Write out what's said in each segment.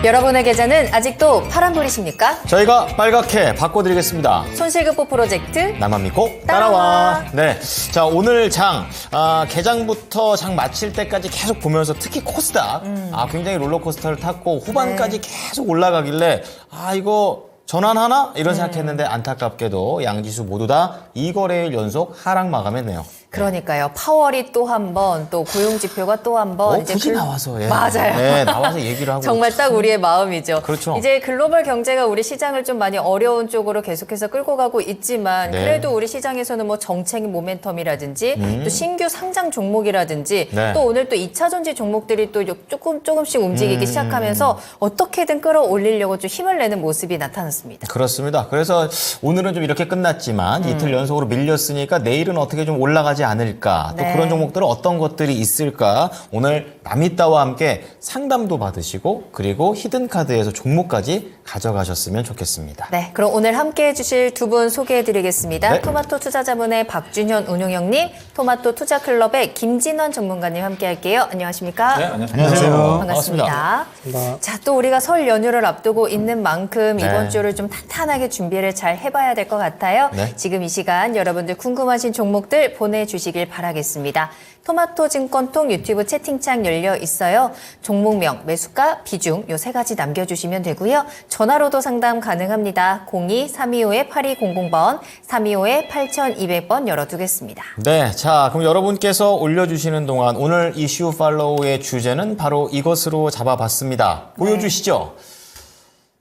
여러분의 계좌는 아직도 파란불이십니까? 저희가 빨갛게 바꿔드리겠습니다. 손실급보 프로젝트 나만 믿고 따라와. 네, 자 오늘 개장부터 장 마칠 때까지 계속 보면서 특히 코스닥 굉장히 롤러코스터를 탔고 후반까지 계속 올라가길래 이거 전환하나? 이런 생각했는데 안타깝게도 양지수 모두 다 2거래일 연속 하락 마감했네요. 그러니까요. 파월이 또 한 번, 또 고용지표가 또 한 번. 굳이 나와서. 예. 맞아요. 네, 나와서 얘기를 하고. 정말 딱 우리의 마음이죠. 그렇죠. 이제 글로벌 경제가 우리 시장을 좀 많이 어려운 쪽으로 계속해서 끌고 가고 있지만 네. 그래도 우리 시장에서는 뭐 정책 모멘텀이라든지 또 신규 상장 종목이라든지 네. 또 오늘 또 2차 전지 종목들이 또 조금씩 움직이기 시작하면서 어떻게든 끌어올리려고 좀 힘을 내는 모습이 나타났습니다. 그렇습니다. 그래서 오늘은 좀 이렇게 끝났지만 이틀 연속으로 밀렸으니까 내일은 어떻게 좀 올라가지 않을까. 또 네. 그런 종목들은 어떤 것들이 있을까. 오늘 남이따와 함께 상담도 받으시고 그리고 히든카드에서 종목까지 가져가셨으면 좋겠습니다. 네, 그럼 오늘 함께 해주실 두 분 소개해드리겠습니다. 네. 토마토 투자자문의 박준현 운용형님, 토마토 투자클럽의 김진원 전문가님 함께 할게요. 안녕하십니까? 네, 안녕하세요. 안녕하세요. 반갑습니다. 자, 또 우리가 설 연휴를 앞두고 있는 만큼 네. 이번 주를 좀 탄탄하게 준비를 잘 해봐야 될 것 같아요. 네. 지금 이 시간 여러분들 궁금하신 종목들 보내주시길 바라겠습니다. 토마토 증권통 유튜브 채팅창 열려 있어요. 종목명, 매수가, 비중 요 세 가지 남겨주시면 되고요. 전화로도 상담 가능합니다. 02-325-8200번, 325-8200번 열어두겠습니다. 네, 자 그럼 여러분께서 올려주시는 동안 오늘 이슈 팔로우의 주제는 바로 이것으로 잡아봤습니다. 보여주시죠.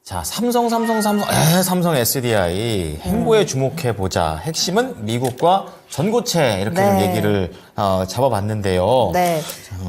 자, 삼성 SDI 행보에 주목해보자. 핵심은 미국과 전고체 이렇게 좀 네. 얘기를 잡아봤는데요. 네.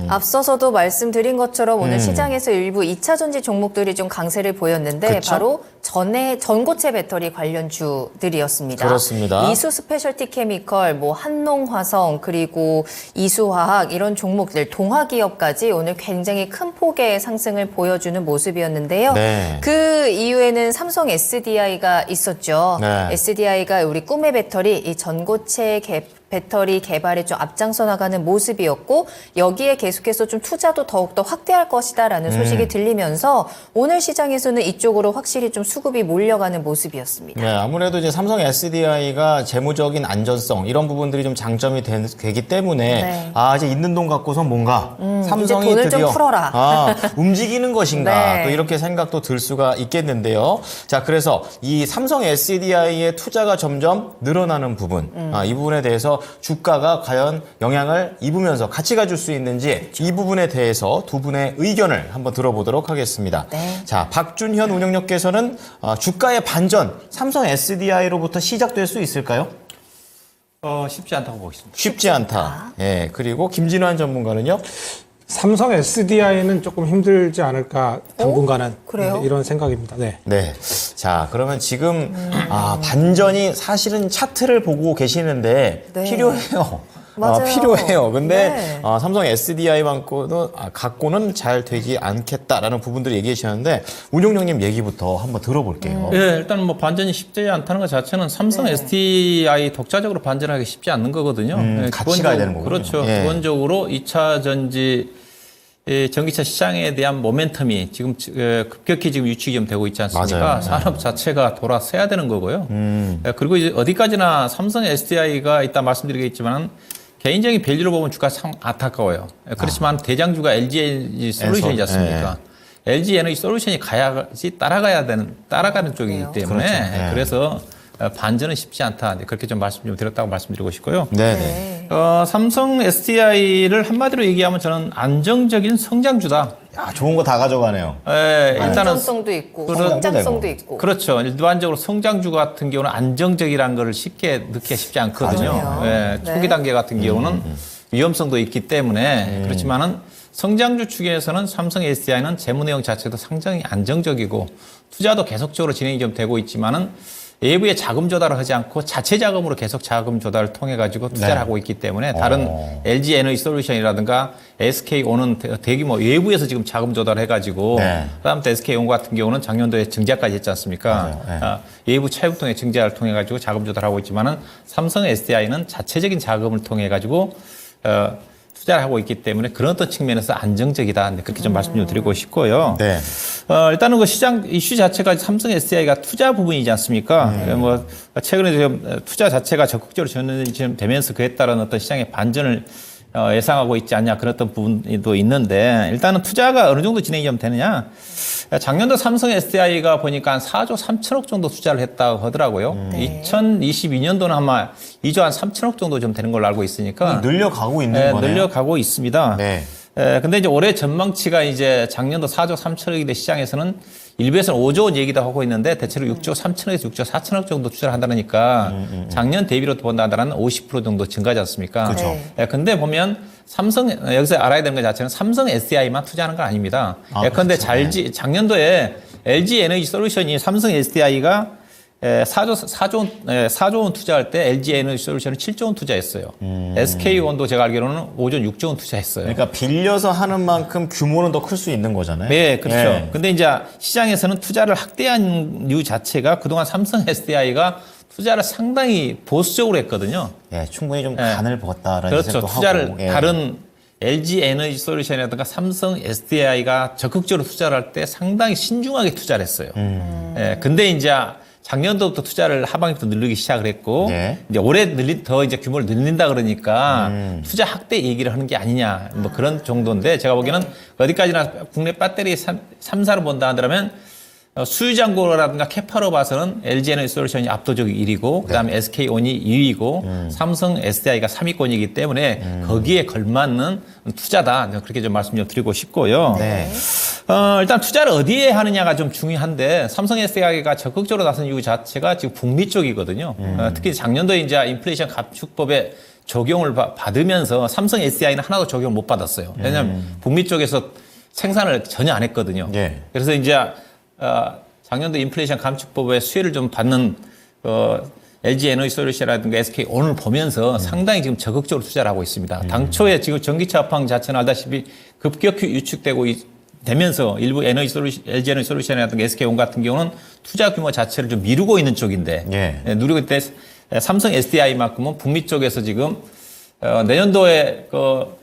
앞서서도 말씀드린 것처럼 오늘 시장에서 일부 2차 전지 종목들이 좀 강세를 보였는데 그쵸? 바로 전고체 배터리 관련주들이었습니다. 그렇습니다. 이수 스페셜티 케미컬, 뭐 한농화성 그리고 이수화학 이런 종목들 동화기업까지 오늘 굉장히 큰 폭의 상승을 보여주는 모습이었는데요. 네. 그 이후에는 삼성 SDI가 있었죠. 네. SDI가 우리 꿈의 배터리, 이 전고체 배터리 개발에 좀 앞장서 나가는 모습이었고 여기에 계속해서 좀 투자도 더욱더 확대할 것이다라는 소식이 들리면서 오늘 시장에서는 이쪽으로 확실히 좀 수급이 몰려가는 모습이었습니다. 네, 아무래도 이제 삼성 SDI가 재무적인 안전성 이런 부분들이 좀 장점이 되기 때문에 네. 이제 있는 돈 갖고서 뭔가 삼성이 이제 돈을 좀 드디어 풀어라. 움직이는 것인가 네. 또 이렇게 생각도 들 수가 있겠는데요. 자, 그래서 이 삼성 SDI의 투자가 점점 늘어나는 부분, 이 부분에 대해서 주가가 과연 영향을 입으면서 같이 가줄 수 있는지 이 부분에 대해서 두 분의 의견을 한번 들어보도록 하겠습니다. 네. 자, 박준현 운영력께서는 주가의 반전, 삼성 SDI로부터 시작될 수 있을까요? 쉽지 않다고 보겠습니다. 쉽지 않다. 예, 그리고 김진환 전문가는요? 삼성 SDI는 조금 힘들지 않을까 당분간은 그래요? 이런 생각입니다. 네. 네. 자, 그러면 지금 반전이 사실은 차트를 보고 계시는데 네. 필요해요. 맞아요. 필요해요. 근데 네. 삼성 SDI만큼은 갖고는 잘 되지 않겠다라는 부분들을 얘기해 주셨는데 운용령님 얘기부터 한번 들어볼게요. 예, 일단 뭐 반전이 쉽지 않다는 것 자체는 삼성 SDI 독자적으로 반전하기 쉽지 않는 거거든요. 예, 같이 가야 되는 거군요. 그렇죠. 예. 기본적으로 2차 전지 전기차 시장에 대한 모멘텀이 지금 급격히 지금 유축이 좀 되고 있지 않습니까? 맞아요. 산업 자체가 돌아서야 되는 거고요. 예, 그리고 이제 어디까지나 삼성 SDI가 이따 말씀드리겠지만 개인적인 밸류로 보면 주가 참 안타까워요. 그렇지만 대장주가 LG 에너지 솔루션이지 않습니까? LG 에너지 솔루션이 가야지 따라가는 쪽이기 때문에 그렇죠. 네. 그래서 반전은 쉽지 않다. 그렇게 좀 말씀 좀 드렸다고 말씀드리고 싶고요. 네네. 삼성 SDI를 한마디로 얘기하면 저는 안정적인 성장주다. 야, 좋은 거 다 가져가네요. 일단은 안전성도 있고 성장성도 있고. 그렇죠. 일반적으로 성장주 같은 경우는 안정적이라는 걸 쉽게 넣기가 쉽지 않거든요. 맞아요. 초기 네. 단계 같은 경우는 위험성도 있기 때문에 그렇지만은 성장주 측에서는 삼성 SDI는 재무 내용 자체도 상당히 안정적이고 투자도 계속적으로 진행이 좀 되고 있지만은 외부의 자금 조달을 하지 않고 자체 자금으로 계속 자금 조달을 통해 가지고 투자를 네. 하고 있기 때문에 다른 LG 에너지 솔루션이라든가 SK온은 대규모 외부에서 지금 자금 조달을 해가지고 네. 그다음 또 SK온 같은 경우는 작년도에 증자까지 했지 않습니까? 맞아요. 네. 외부 차입통의 증자를 통해 가지고 자금 조달하고 있지만은 삼성 SDI는 자체적인 자금을 통해 가지고 투자를 하고 있기 때문에 그런 어떤 측면에서 안정적이다. 그렇게 좀 말씀 좀 드리고 싶고요. 네. 일단은 그 시장 이슈 자체가 삼성 SDI가 투자 부분이지 않습니까? 뭐 최근에 지금 투자 자체가 적극적으로 전환되면서 그에 따른 어떤 시장의 반전을 예상하고 있지 않냐 그런 어떤 부분도 있는데 일단은 투자가 어느 정도 진행이 좀 되느냐. 작년도 삼성 SDI가 보니까 한 4조 3천억 정도 투자를 했다고 하더라고요. 2022년도는 아마 2조 한 3천억 정도 좀 되는 걸로 알고 있으니까 늘려가고 있는 거네요. 늘려가고 있습니다. 네. 근데 이제 올해 전망치가 이제 작년도 4조 3천억인데 시장에서는 일부에서는 5조 원 얘기도 하고 있는데 대체로 6조 3천억에서 6조 4천억 정도 투자를 한다니까 작년 대비로 본다면 50% 정도 증가하지 않습니까? 그렇죠. 근데 보면 삼성 여기서 알아야 되는 것 자체는 삼성 SDI만 투자하는 건 아닙니다. 그런데 그렇죠. 작년도에 LG 에너지 솔루션이 삼성 SDI가 4조 원 투자할 때 LG 에너지 솔루션은 7조 원 투자했어요. SK온도 제가 알기로는 5조 6조 원 투자했어요. 그러니까 빌려서 하는 만큼 규모는 더 클 수 있는 거잖아요. 네, 그렇죠. 네. 근데 이제 시장에서는 투자를 확대한 이유 자체가 그동안 삼성 SDI가 투자를 상당히 보수적으로 했거든요. 예, 충분히 좀 간을 보았다라는 그렇죠. 생각도 투자를 하고. 예. 다른 LG 에너지 솔루션이라든가 삼성 SDI가 적극적으로 투자를 할 때 상당히 신중하게 투자를 했어요. 근데 이제 작년도부터 투자를 하반기부터 늘리기 시작을 했고 네. 이제 올해 더 이제 규모를 늘린다 그러니까 투자 확대 얘기를 하는 게 아니냐 뭐 그런 정도인데 제가 보기에는 어디까지나 국내 배터리 3사로 본다 하더라면 수유장고라든가 캐파로 봐서는 LG 에너지 솔루션이 압도적 1위고 그다음에 SK온이 2위고 삼성 SDI가 3위권이기 때문에 거기에 걸맞는 투자다 그렇게 좀 말씀 좀 드리고 싶고요. 네. 일단 투자를 어디에 하느냐가 좀 중요한데 삼성 SDI가 적극적으로 나선 이유 자체가 지금 북미 쪽이거든요. 특히 작년도에 이제 인플레이션 감축법에 적용을 받으면서 삼성 SDI는 하나도 적용을 못 받았어요. 왜냐하면 북미 쪽에서 생산을 전혀 안 했거든요. 예. 그래서 이제 작년도 인플레이션 감축법의 수혜를 좀 받는 LG 에너지 솔루션이라든가 SK온을 보면서 상당히 지금 적극적으로 투자를 하고 있습니다. 당초에 지금 전기차 업황 자체는 알다시피 급격히 유축되고 되면서 일부 LG 에너지 솔루션이라든가 SK온 같은 경우는 투자 규모 자체를 좀 미루고 있는 쪽인데 예. 누리고 있을 때 삼성 SDI만큼은 북미 쪽에서 지금 내년도에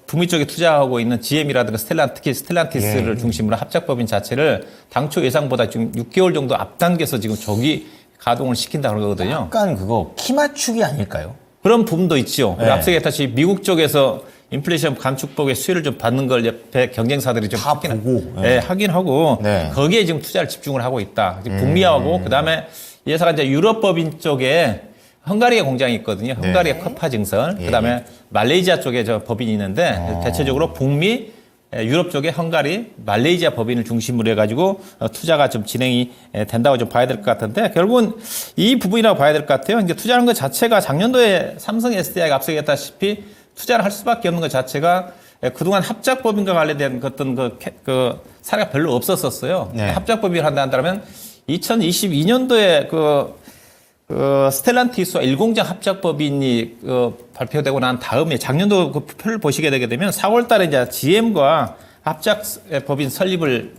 북미 쪽에 투자하고 있는 GM이라든가 특히 스텔란티스를 중심으로 합작법인 자체를 당초 예상보다 지금 6개월 정도 앞당겨서 지금 조기 가동을 시킨다고 그러거든요. 약간 그거 키 맞추기 아닐까요? 그런 부분도 있죠. 네. 앞서 얘기했듯이 미국 쪽에서 인플레이션 감축법의 수혜를 좀 받는 걸 옆에 경쟁사들이 좀 다 보고. 네, 하긴 하고 네. 거기에 지금 투자를 집중을 하고 있다. 북미하고 그다음에 이 회사가 이제 유럽법인 쪽에 헝가리에 공장이 있거든요. 헝가리의 커파 증설. 그다음에 말레이시아 쪽에 저 법인이 있는데 대체적으로 북미, 유럽 쪽에 헝가리, 말레이시아 법인을 중심으로 해가지고 투자가 좀 진행이 된다고 좀 봐야 될 것 같은데 결국은 이 부분이라고 봐야 될 것 같아요. 이제 투자하는 것 자체가 작년도에 삼성 SDI가 앞서 얘기했다시피 투자를 할 수밖에 없는 것 자체가 그동안 합작법인과 관련된 어떤 그 사례가 별로 없었었어요. 네. 합작법인을 한다 한다면 2022년도에 스텔란티스와 일공장 합작법인이 발표되고 난 다음에 작년도 그 표를 보시게 되게 되면 4월 달에 이제 GM과 합작법인 설립을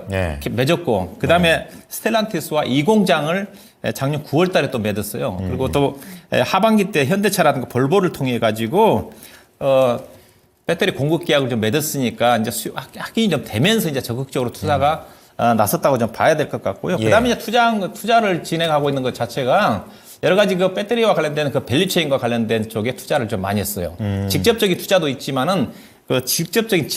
네. 맺었고 그다음에 스텔란티스와 이 공장을 작년 9월 달에 또 맺었어요. 그리고 또 하반기 때 현대차라든가 볼보를 통해 가지고 배터리 공급 계약을 좀 맺었으니까 이제 확인이 좀 되면서 이제 적극적으로 투자가 나섰다고 좀 봐야 될 것 같고요. 예. 그다음에 이제 투자를 진행하고 있는 것 자체가 여러 가지 그 배터리와 관련된 그 밸류체인과 관련된 쪽에 투자를 좀 많이 했어요. 직접적인 투자도 있지만은 그 직접적인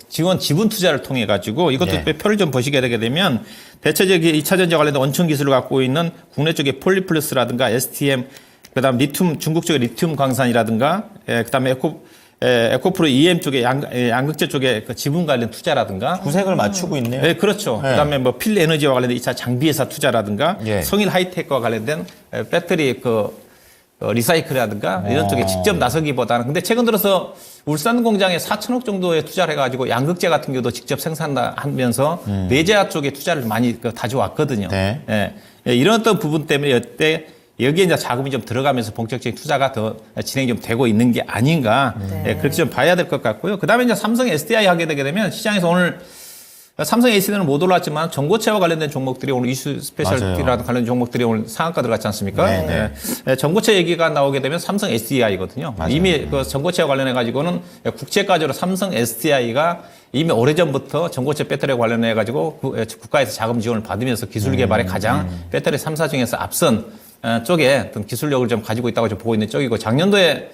지분 투자를 통해 가지고 이것도 예. 표를 좀 보시게 되게 되면 대체적인 2차 전지 관련된 원천 기술을 갖고 있는 국내 쪽의 폴리플러스라든가 STM 그다음 리튬 중국 쪽의 리튬 광산이라든가 그다음에 에코프로 EM 쪽에 양극재 쪽에 그 지분 관련 투자라든가 구색을 맞추고 있네요. 네, 그렇죠. 네. 그다음에 뭐 필 에너지와 관련된 2차 장비 회사 투자라든가 예. 성일 하이텍과 관련된 배터리 리사이클이라든가 이런 쪽에 직접 나서기보다는 근데 최근 들어서 울산 공장에 4천억 정도의 투자를 해가지고 양극재 같은 경우도 직접 생산하면서 내재화 쪽에 투자를 많이 가져왔거든요. 네. 예, 이런 어떤 부분 때문에 여기에 이제 자금이 좀 들어가면서 본격적인 투자가 더 진행이 좀 되고 있는 게 아닌가. 예, 그렇게 좀 봐야 될 것 같고요. 그 다음에 이제 삼성 SDI 하게 되게 되면 시장에서 오늘 삼성 SDI는 못 올랐지만 전고체와 관련된 종목들이 오늘 이슈 스페셜티라는 맞아요. 관련 종목들이 오늘 상한가 들어갔지 않습니까? 네, 네. 전고체 얘기가 나오게 되면 삼성 SDI거든요. 맞아요. 이미 그 전고체와 관련해 가지고는 국제가적으로 삼성 SDI가 이미 오래전부터 전고체 배터리와 관련해 가지고 국가에서 자금 지원을 받으면서 기술 개발에 가장 배터리 3사 중에서 앞선 쪽에 어떤 기술력을 좀 가지고 있다고 좀 보고 있는 쪽이고 작년도에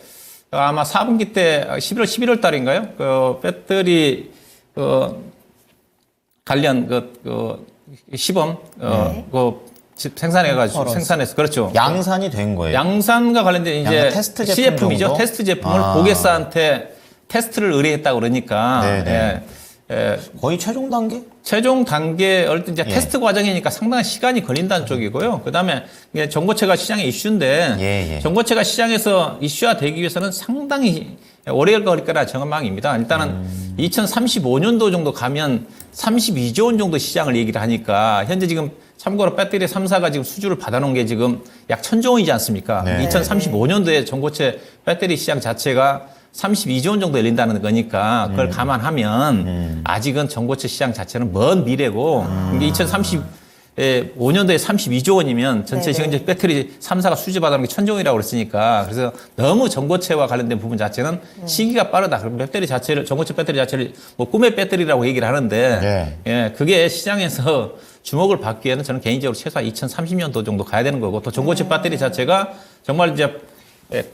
아마 4분기 때 11월 달인가요? 그 배터리 관련 시범 생산해가지고 생산해서 그렇죠. 양산이 된 거예요. 양산과 관련된 이제 양산 테스트 제품 CF이죠. 정도? 테스트 제품을 고객사한테 테스트를 의뢰했다 그러니까 네네. 예, 거의 최종 단계? 최종 단계 어떤 이제 예. 테스트 과정이니까 상당한 시간이 걸린다는 쪽이고요. 그다음에 이게 전고체가 시장의 이슈인데 예. 전고체가 시장에서 이슈화되기 위해서는 상당히 오래 걸릴 거라 전망입니다. 일단은 2035년도 정도 가면 32조 원 정도 시장을 얘기를 하니까 현재 지금 참고로 배터리 3사가 지금 수주를 받아놓은 게 지금 약 1,000조 원이지 않습니까? 네. 2035년도에 전고체 배터리 시장 자체가 32조 원 정도 열린다는 거니까 그걸 감안하면 아직은 전고체 시장 자체는 먼 미래고 이게 2035년도에 32조 원이면 전체 지금 이제 배터리 3사가 수주 받아놓은 게 1,000조 원이라고 그랬으니까 그래서 너무 전고체와 관련된 부분 자체는 시기가 빠르다. 그럼 배터리 자체를 전고체 배터리 자체를 뭐 꿈의 배터리라고 얘기를 하는데 예, 그게 시장에서 주목을 받기에는 저는 개인적으로 최소한 2030년도 정도 가야 되는 거고 또 전고체 배터리 자체가 정말 이제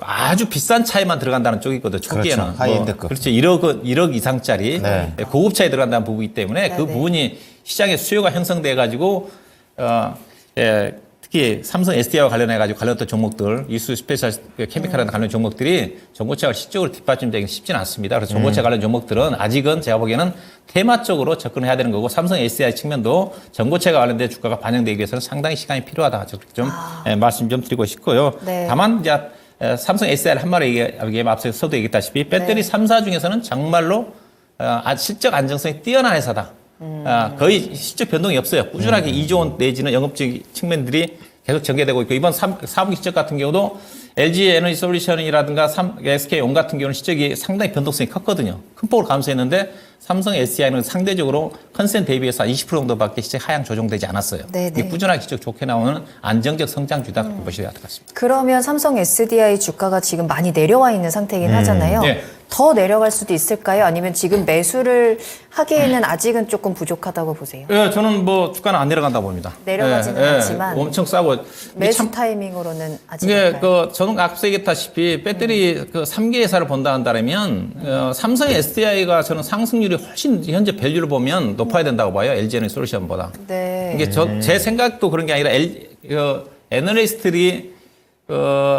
아주 비싼 차에만 들어간다는 쪽이거든요. 초기에는. 그렇죠. 하이엔드급. 그렇죠. 1억 이상짜리 네. 고급차에 들어간다는 부분이기 때문에 그 부분이 시장에 수요가 형성돼 가지고 특히 삼성 SDI와 관련해 가지고 관련된 종목들, 이수 스페셜 케미칼이라는 관련 종목들이 전고체가 실적으로 뒷받침되기 쉽지는 않습니다. 그래서 전고체 관련 종목들은 아직은 제가 보기에는 테마적으로 접근해야 되는 거고 삼성 SDI 측면도 전고체가 관련된 주가가 반영되기 위해서는 상당히 시간이 필요하다. 좀 말씀 좀 드리고 싶고요. 네. 다만 이제 삼성 SDI를 한 말로 얘기하면 앞서서도 얘기했다시피 배터리 3사 중에서는 정말로 실적 안정성이 뛰어난 회사다. 거의 실적 변동이 없어요. 꾸준하게 2조 원 내지는 영업적 측면들이 계속 전개되고 있고 이번 4분기 실적 같은 경우도 LG 에너지 솔루션이라든가 SK온 같은 경우는 실적이 상당히 변동성이 컸거든요. 큰 폭으로 감소했는데 삼성 SDI는 상대적으로 컨센 대비해서 20% 정도밖에 실적 하향 조정되지 않았어요. 네네. 이게 꾸준하게 실적 좋게 나오는 안정적 성장주다 보셔야 될 것 같습니다. 그러면 삼성 SDI 주가가 지금 많이 내려와 있는 상태이긴 하잖아요. 네. 더 내려갈 수도 있을까요? 아니면 지금 매수를 하기에는 아직은 조금 부족하다고 보세요? 예, 저는 뭐 주가는 안 내려간다 봅니다. 내려가지는 않지만 엄청 싸고 매수 타이밍으로는 아직 이게 저는 앞서 얘기했다시피 배터리 3개 회사를 본다 한다면 삼성 SDI가 저는 상승률이 훨씬 현재 밸류를 보면 높아야 된다고 봐요. LG 에너지 솔루션보다. 네. 이게 제 생각도 그런 게 아니라 애널리스트들이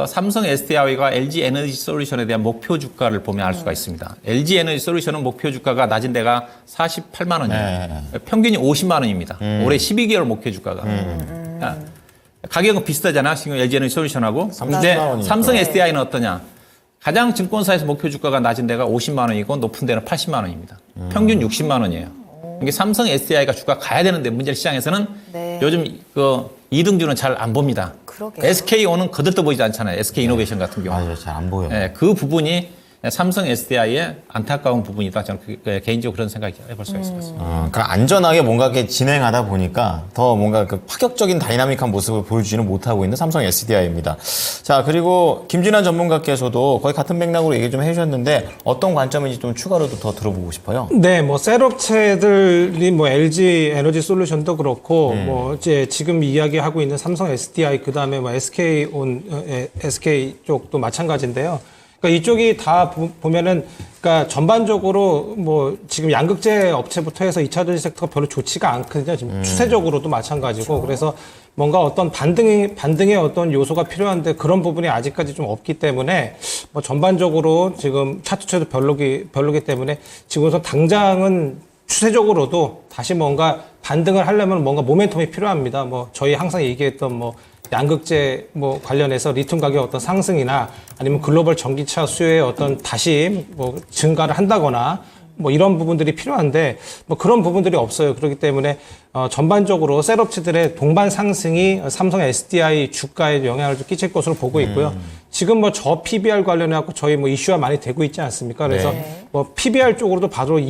삼성 SDI와 LG 에너지 솔루션에 대한 목표 주가를 보면 알 수가 있습니다. LG 에너지 솔루션은 목표 주가가 낮은 데가 48만 원이에요. 평균이 50만 원입니다. 올해 12개월 목표 주가가. 가격은 비슷하잖아. 지금 LG 에너지 솔루션하고. 근데 30만 원이니까. 삼성 SDI는 어떠냐? 가장 증권사에서 목표 주가가 낮은 데가 50만 원이고 높은 데는 80만 원입니다. 평균 60만 원이에요. 이게 삼성 SDI가 주가 가야 되는데 문제 시장에서는 네. 요즘 2등주는 잘 안 봅니다. 그러게요. SK온은 거들떠 보이지 않잖아요. SK 이노베이션 같은 경우. 맞아요. 잘 안 보여. 네, 그 부분이 삼성 SDI의 안타까운 부분이다. 저는 개인적으로 그런 생각이 해볼 수가 있을 것 같습니다. 그러니까 안전하게 뭔가 이렇게 진행하다 보니까 더 뭔가 그 파격적인 다이나믹한 모습을 보여주지는 못하고 있는 삼성 SDI입니다. 자, 그리고 김진환 전문가께서도 거의 같은 맥락으로 얘기 좀 해주셨는데 어떤 관점인지 좀 추가로도 더 들어보고 싶어요. 네, 뭐 셀업체들이 뭐 LG 에너지 솔루션도 그렇고 뭐 이제 지금 이야기하고 있는 삼성 SDI 그다음에 뭐 SK 쪽도 마찬가지인데요. 그러니까 이쪽이 다 보면은 그러니까 전반적으로 뭐 지금 양극재 업체부터 해서 2차 전지 섹터가 별로 좋지가 않거든요. 지금 추세적으로도 마찬가지고 그래서 뭔가 어떤 반등의 어떤 요소가 필요한데 그런 부분이 아직까지 좀 없기 때문에 뭐 전반적으로 지금 차트채도 별로기 때문에 지금 우선 당장은 추세적으로도 다시 뭔가 반등을 하려면 뭔가 모멘텀이 필요합니다. 뭐 저희 항상 얘기했던 뭐 양극재 뭐 관련해서 리튬 가격 어떤 상승이나 아니면 글로벌 전기차 수요의 어떤 다시 뭐 증가를 한다거나 뭐 이런 부분들이 필요한데 뭐 그런 부분들이 없어요. 그렇기 때문에 전반적으로 셀업체들의 동반 상승이 삼성 SDI 주가에 영향을 좀 끼칠 것으로 보고 있고요. 지금 뭐 저 PBR 관련해 갖고 저희 뭐 이슈가 많이 되고 있지 않습니까? 그래서 뭐 PBR 쪽으로도 바로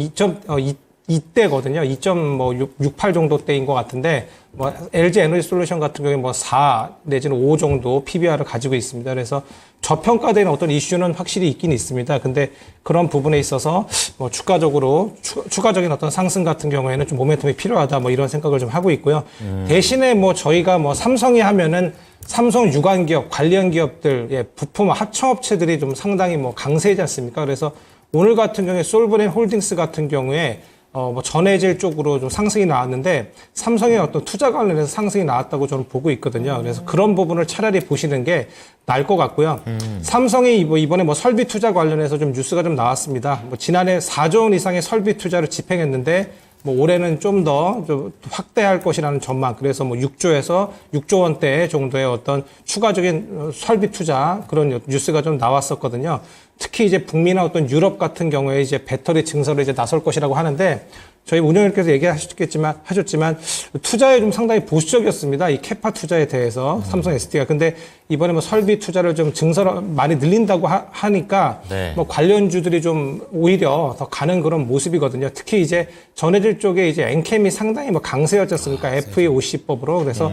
2대거든요. 2.68 정도대인 것 같은데, 뭐, LG 에너지 솔루션 같은 경우에 뭐 4 내지는 5 정도 PBR을 가지고 있습니다. 그래서 저평가되는 어떤 이슈는 확실히 있긴 있습니다. 근데 그런 부분에 있어서 뭐 주가적으로 추가적인 어떤 상승 같은 경우에는 좀 모멘텀이 필요하다 뭐 이런 생각을 좀 하고 있고요. 대신에 뭐 저희가 뭐 삼성이 하면은 삼성 유관 기업, 관련 기업들, 예, 부품 합청업체들이 좀 상당히 뭐 강세이지 않습니까? 그래서 오늘 같은 경우에 솔브렌 홀딩스 같은 경우에 뭐 전해질 쪽으로 좀 상승이 나왔는데 삼성의 어떤 투자 관련해서 상승이 나왔다고 저는 보고 있거든요. 그래서 그런 부분을 차라리 보시는 게 나을 것 같고요. 삼성이 뭐 이번에 뭐 설비 투자 관련해서 좀 뉴스가 좀 나왔습니다. 뭐 지난해 4조 원 이상의 설비 투자를 집행했는데 뭐 올해는 좀 더 좀 확대할 것이라는 전망. 그래서 뭐 6조에서 6조 원대 정도의 어떤 추가적인 설비 투자 그런 뉴스가 좀 나왔었거든요. 특히 이제 북미나 어떤 유럽 같은 경우에 이제 배터리 증설에 이제 나설 것이라고 하는데 저희 운영위께서 얘기하셨지만 투자에 좀 상당히 보수적이었습니다. 이 캐파 투자에 대해서 삼성 SD가. 근데 이번에 뭐 설비 투자를 좀 증설 많이 늘린다고 하니까 네. 뭐 관련주들이 좀 오히려 더 가는 그런 모습이거든요. 특히 이제 전해질 쪽에 이제 엔캠이 상당히 뭐 강세였지 않습니까? FEOC법으로. 그래서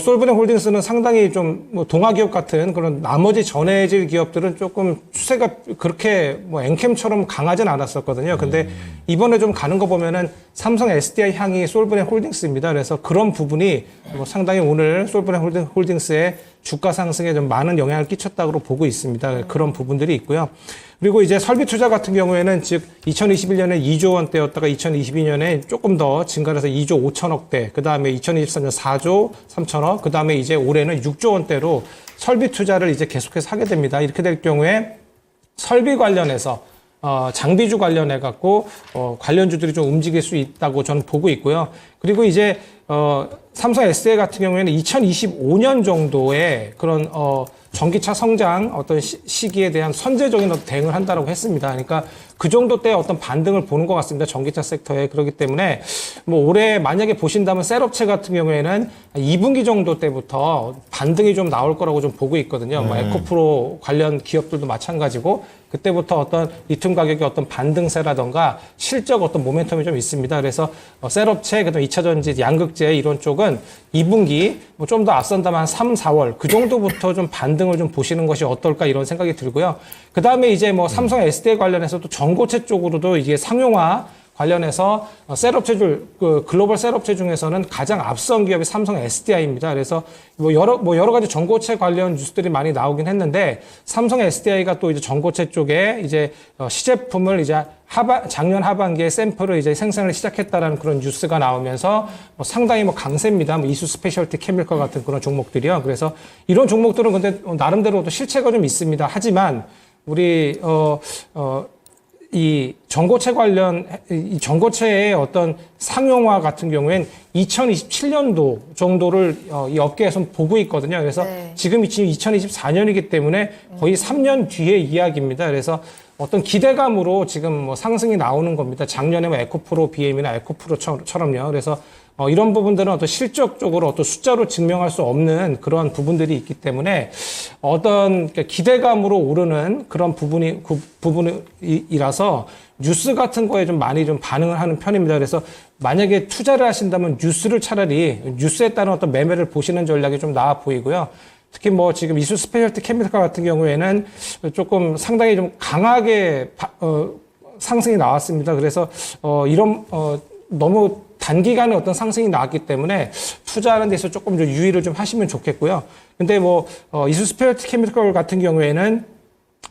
솔브렌 홀딩스는 상당히 좀 뭐 동아기업 같은 그런 나머지 전해질 기업들은 조금 추세가 그렇게 뭐 엔캠처럼 강하진 않았었거든요. 근데 이번에 좀 가는 거 보면은 삼성 SDI 향이 솔브렌 홀딩스입니다. 그래서 그런 부분이 뭐 상당히 오늘 솔브렌 홀딩스의 주가 상승에 좀 많은 영향을 끼쳤다고 보고 있습니다. 그런 부분들이 있고요. 그리고 이제 설비 투자 같은 경우에는 즉 2021년에 2조 원대였다가 2022년에 조금 더 증가를 해서 2조 5천억대, 그 다음에 2023년 4조 3천억, 그 다음에 이제 올해는 6조 원대로 설비 투자를 이제 계속해서 하게 됩니다. 이렇게 될 경우에 설비 관련해서 장비주 관련해 갖고 관련주들이 좀 움직일 수 있다고 저는 보고 있고요. 그리고 이제 삼성 SDI 같은 경우에는 2025년 정도의 그런 전기차 성장 어떤 시기에 대한 선제적인 어떤 대응을 한다라고 했습니다. 그러니까 그 정도 때 어떤 반등을 보는 것 같습니다. 전기차 섹터에. 그렇기 때문에 뭐 올해 만약에 보신다면 셀업체 같은 경우에는 2분기 정도 때부터 반등이 좀 나올 거라고 좀 보고 있거든요. 뭐 에코프로 관련 기업들도 마찬가지고 그때부터 어떤 리튬 가격의 어떤 반등세라던가 실적 어떤 모멘텀이 좀 있습니다. 그래서 셀업체, 그다음에 2차전지, 양극재 이런 쪽은 2분기 뭐 좀 더 앞선다면 한 3, 4월 그 정도부터 좀 반등을 좀 보시는 것이 어떨까 이런 생각이 들고요. 그다음에 이제 뭐 삼성 SDI 관련해서 또 전고체 쪽으로도 이게 상용화 관련해서 셀업체줄 글로벌 셀업체 중에서는 가장 앞선 기업이 삼성 SDI입니다. 그래서 뭐 여러 가지 전고체 관련 뉴스들이 많이 나오긴 했는데 삼성 SDI가 또 이제 전고체 쪽에 이제 시제품을 이제 작년 하반기에 샘플을 이제 생산을 시작했다라는 그런 뉴스가 나오면서 뭐 상당히 뭐 강세입니다. 뭐 이수 스페셜티 케미컬 같은 그런 종목들이요. 그래서 이런 종목들은 근데 나름대로도 실체가 좀 있습니다. 하지만 우리 이 전고체 관련, 이 전고체의 어떤 상용화 같은 경우엔 2027년도 정도를 이 업계에서는 보고 있거든요. 그래서 네. 지금 2024년이기 때문에 거의 3년 뒤의 이야기입니다. 그래서 어떤 기대감으로 지금 뭐 상승이 나오는 겁니다. 작년에 뭐 에코프로 BM이나 에코프로처럼요. 그래서 이런 부분들은 어떤 실적적으로 어떤 숫자로 증명할 수 없는 그런 부분들이 있기 때문에 어떤 기대감으로 오르는 그런 부분이라서 뉴스 같은 거에 좀 많이 좀 반응을 하는 편입니다. 그래서 만약에 투자를 하신다면 뉴스를 차라리 뉴스에 따른 어떤 매매를 보시는 전략이 좀 나아 보이고요. 특히 뭐 지금 이수 스페셜티 케미컬 같은 경우에는 조금 상당히 좀 강하게 상승이 나왔습니다. 그래서 이런 너무 단기간에 어떤 상승이 나왔기 때문에 투자하는 데 있어서 조금 좀 유의를 좀 하시면 좋겠고요. 근데 뭐 이수 스페셜티 케미컬 같은 경우에는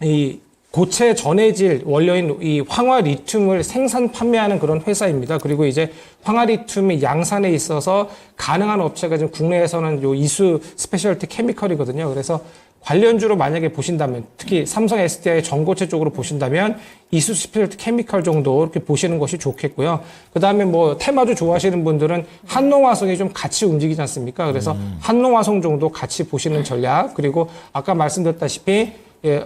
이 고체 전해질 원료인 이 황화 리튬을 생산 판매하는 그런 회사입니다. 그리고 이제 황화 리튬이 양산에 있어서 가능한 업체가 지금 국내에서는 요 이수 스페셜티 케미컬이거든요. 그래서 관련주로 만약에 보신다면 특히 삼성 SDI 전고체 쪽으로 보신다면 이수 스페셜티 케미컬 정도 이렇게 보시는 것이 좋겠고요. 그다음에 뭐 테마주 좋아하시는 분들은 한농화성이 좀 같이 움직이지 않습니까? 그래서 한농화성 정도 같이 보시는 전략. 그리고 아까 말씀드렸다시피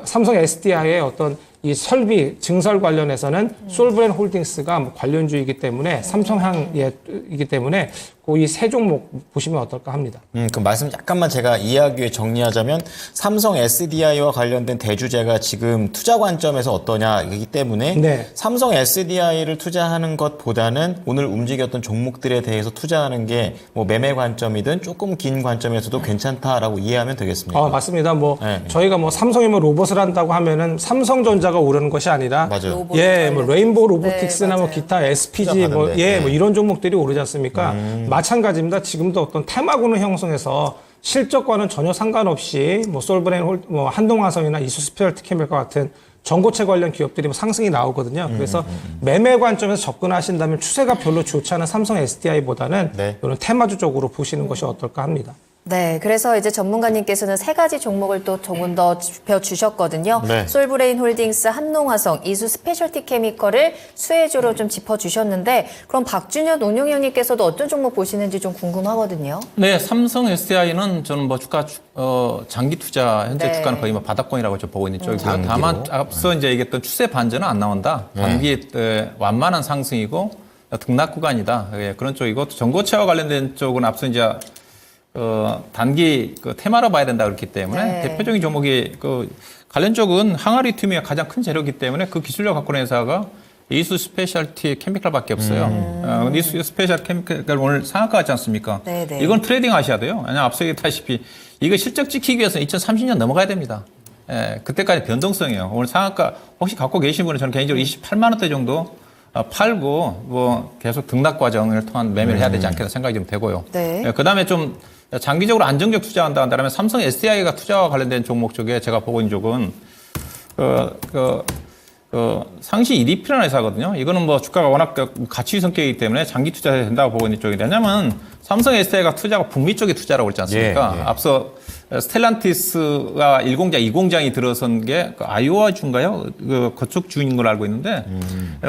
삼성 SDI의 어떤 이 설비 증설 관련해서는 솔브렌 홀딩스가 뭐 관련주이기 때문에 삼성향이기 때문에 그 이 세 종목 보시면 어떨까 합니다. 그 말씀 약간만 제가 이해하기 위해 정리하자면 삼성 SDI와 관련된 대주제가 지금 투자 관점에서 어떠냐이기 때문에 네. 삼성 SDI를 투자하는 것보다는 오늘 움직였던 종목들에 대해서 투자하는 게 뭐 매매 관점이든 조금 긴 관점에서도 괜찮다라고 이해하면 되겠습니까? 맞습니다. 뭐 네. 저희가 뭐 삼성이 뭐 로봇을 한다고 하면은 삼성전자가 오르는 것이 아니라 맞아요. 로봇 예, 뭐 관련된. 레인보우 로보틱스나 네, 뭐 맞아요. 기타 SPG 투자 뭐 받은데. 예, 네. 뭐 이런 종목들이 오르지 않습니까? 마찬가지입니다. 지금도 어떤 테마군을 형성해서 실적과는 전혀 상관없이 뭐 솔브레인 뭐 한동화성이나 이수 스페셜티 케미컬 같은 전고체 관련 기업들이 뭐 상승이 나오거든요. 그래서 매매 관점에서 접근하신다면 추세가 별로 좋지 않은 삼성 SDI보다는 네. 이런 테마주 쪽으로 보시는 것이 어떨까 합니다. 네, 그래서 이제 전문가님께서는 세 가지 종목을 또 조금 더 짚어주셨거든요. 네. 솔브레인 홀딩스, 한농화성, 이수 스페셜티 케미컬을 수혜주로 좀 짚어주셨는데 그럼 박준현 운용위원님께서도 어떤 종목 보시는지 좀 궁금하거든요. 네, 삼성 SDI는 저는 뭐 주가 장기 투자 현재 네. 주가는 거의 뭐 바닥권이라고 저 보고 있는 쪽이고요. 장기로. 다만 앞서 이제 얘기했던 추세 반전은 안 나온다. 단기 완만한 상승이고 등락 구간이다. 예, 그런 쪽이고 전고체와 관련된 쪽은 앞서 이제 단기 테마로 봐야 된다 그렇기 때문에 네. 대표적인 종목이 관련 쪽은 항아리튬이 가장 큰 재료이기 때문에 그 기술력 갖고 있는 회사가 이수 스페셜티 케미컬밖에 없어요. 근데 이수 스페셜 케미컬 오늘 상한가 같지 않습니까? 네네. 이건 트레이딩 하셔야 돼요. 왜냐하면 앞서 얘기했다시피 이거 실적 지키기 위해서 2030년 넘어가야 됩니다. 예, 그때까지 변동성이에요. 오늘 상한가 혹시 갖고 계신 분은 저는 개인적으로 28만 원대 정도 팔고 뭐 계속 등락 과정을 통한 매매를 해야 되지 않겠다 생각이 좀 되고요. 네. 예, 그다음에 좀 장기적으로 안정적 투자한다 한다면 삼성 SDI가 투자와 관련된 종목 쪽에 제가 보고 있는 쪽은 상시 EDP라는 회사거든요. 이거는 뭐 주가가 워낙 가치 성격이기 때문에 장기 투자해야 된다고 보고 있는 쪽인데 왜냐하면 삼성 SDI가 투자가 북미 쪽에 투자라고 그랬지 않습니까? 예, 예. 앞서 스텔란티스가 1공장, 2공장이 들어선 게 아이오와 주인가요? 그쪽 주인 걸로 알고 있는데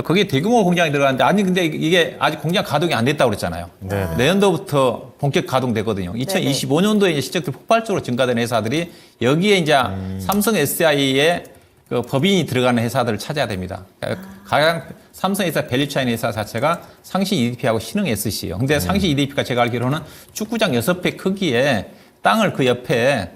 거기에 대규모 공장이 들어갔는데 아니 근데 이게 아직 공장 가동이 안 됐다고 그랬잖아요. 네. 내년도부터 본격 가동되거든요. 2025년도에 이제 실적들이 폭발적으로 증가된 회사들이 여기에 이제 삼성 SDI의 그 법인이 들어가는 회사들을 찾아야 됩니다. 가장 삼성 회사 밸류차인 회사 자체가 상시 EDP하고 신흥 SC예요. 근데 상시 EDP가 제가 알기로는 축구장 6회 크기에 땅을 그 옆에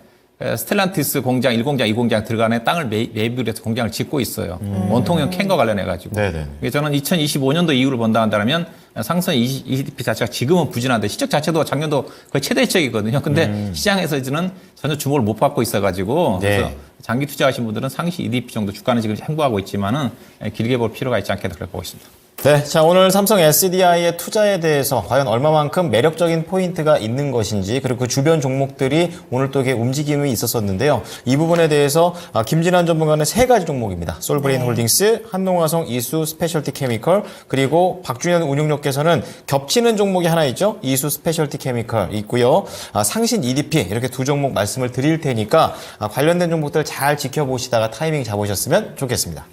스텔란티스 공장 1공장, 2공장 들어가는 땅을 매입을 해서 공장을 짓고 있어요. 원통형 캔과 관련해가지고. 네네. 그래서 저는 2025년도 이후를 본다 한다면 상성 EDP 자체가 지금은 부진한데 시적 자체도 작년도 거의 최대치이거든요. 근데 시장에서는 전혀 주목을 못 받고 있어가지고 네. 그래서 장기 투자하신 분들은 상시 EDP 정도 주가는 지금 행보하고 있지만은 길게 볼 필요가 있지 않겠다 그렇게 보고 있습니다. 네, 자 오늘 삼성 SDI의 투자에 대해서 과연 얼마만큼 매력적인 포인트가 있는 것인지 그리고 그 주변 종목들이 오늘 또 이게 움직임이 있었었는데요. 이 부분에 대해서 김진환 전문가는 세 가지 종목입니다. 솔브레인 네. 홀딩스, 한농화성, 이수 스페셜티 케미컬 그리고 박준현 운용력께서는 겹치는 종목이 하나 있죠. 이수 스페셜티 케미컬 있고요. 상신 EDP 이렇게 두 종목 말씀을 드릴 테니까 관련된 종목들 잘 지켜보시다가 타이밍 잡으셨으면 좋겠습니다.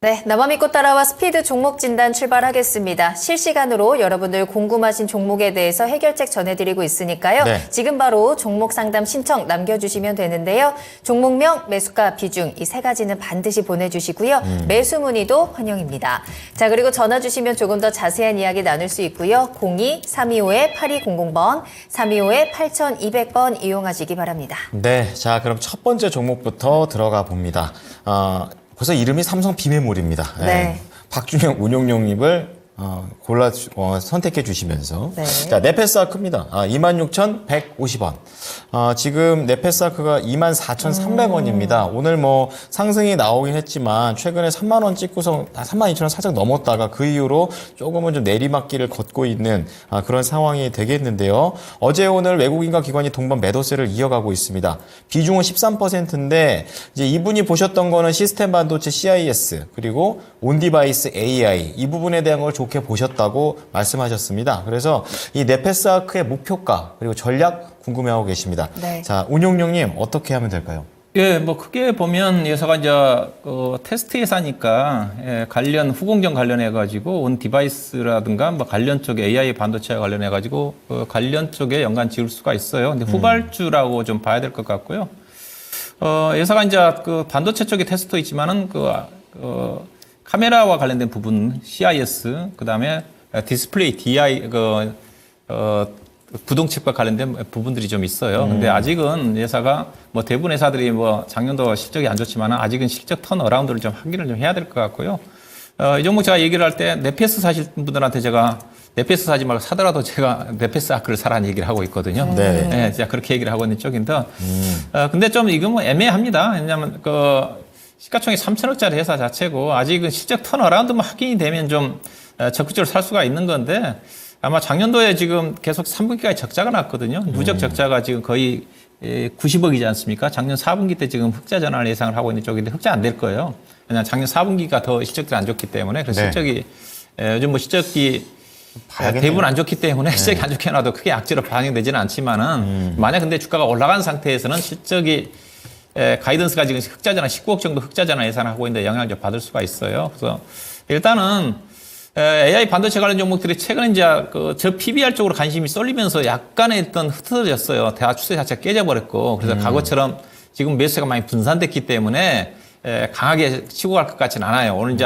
네, 나만 믿고 따라와 스피드 종목 진단 출발하겠습니다. 실시간으로 여러분들 궁금하신 종목에 대해서 해결책 전해드리고 있으니까요. 네. 지금 바로 종목 상담 신청 남겨주시면 되는데요. 종목명, 매수가, 비중 이 세 가지는 반드시 보내주시고요. 매수 문의도 환영입니다. 자, 그리고 전화 주시면 조금 더 자세한 이야기 나눌 수 있고요. 02-325-8200번, 325-8200번 이용하시기 바랍니다. 네, 자 그럼 첫 번째 종목부터 들어가 봅니다. 벌써 이름이 삼성 비메모리입니다. 네. 박준영 운용용님을 선택해 주시면서 네. 자 네페스아크입니다. 26,150원. 지금 네페스아크가 24,300원입니다. 오늘 뭐 상승이 나오긴 했지만 최근에 3만 원 찍고서 32,000원 살짝 넘었다가 그 이후로 조금은 좀 내리막길을 걷고 있는 그런 상황이 되겠는데요. 어제 오늘 외국인과 기관이 동반 매도세를 이어가고 있습니다. 비중은 13%인데 이제 이분이 보셨던 거는 시스템 반도체 CIS 그리고 온디바이스 AI 이 부분에 대한 걸 좋게 보셨다고 말씀하셨습니다. 그래서 이 네페스아크의 목표가 그리고 전략 궁금해하고 계십니다. 네. 자, 운용용님 어떻게 하면 될까요? 예, 뭐 크게 보면 이 회사가 이제 테스트 회사니까 관련 후공정 관련해 가지고 온 디바이스라든가 뭐 관련 쪽에 AI 반도체와 관련해 가지고 관련 쪽에 연관 지을 수가 있어요. 근데 후발주라고 좀 봐야 될 것 같고요. 회사가 이제 그 반도체 쪽에 테스트도 있지만은 카메라와 관련된 부분, CIS, 그 다음에 디스플레이, DI, 구동칩과 관련된 부분들이 좀 있어요. 근데 아직은 회사가 뭐 대부분 회사들이 뭐 작년도 실적이 안 좋지만 아직은 실적 턴어라운드를 좀 하기를 좀 해야 될 것 같고요. 이 종목 제가 얘기를 할 때 네페스 사실 분들한테 제가 네페스 사지 말고 사더라도 제가 네페스 아크를 사라는 얘기를 하고 있거든요. 네. 네, 제가 그렇게 얘기를 하고 있는 쪽인데. 근데 좀 이건 뭐 애매합니다. 왜냐하면 시가총액 3천억짜리 회사 자체고 아직은 실적 턴어라운드만 확인이 되면 좀 적극적으로 살 수가 있는 건데 아마 작년도에 지금 계속 3분기까지 적자가 났거든요. 누적 적자가 지금 거의 90억이지 않습니까? 작년 4분기 때 지금 흑자 전환을 예상을 하고 있는 쪽인데 흑자 안 될 거예요. 왜냐하면 작년 4분기가 더 실적들이 안 좋기 때문에 그래서 네. 실적이 요즘 뭐 실적이 대부분 안 좋기 때문에 실적이 안 좋게 나도 크게 악재로 반영되지는 않지만은 만약 근데 주가가 올라간 상태에서는 실적이 가이던스가 지금 흑자 전환 19억 정도 흑자 전환 예상하고 있는데 영향을 좀 받을 수가 있어요. 그래서 일단은 AI 반도체 관련 종목들이 최근에 이제 저 PBR 쪽으로 관심이 쏠리면서 약간의 어떤 흐트러졌어요. 대화 추세 자체가 깨져버렸고 그래서 과거처럼 지금 매수세가 많이 분산됐기 때문에 강하게 치고 갈 것 같지는 않아요. 오늘 이제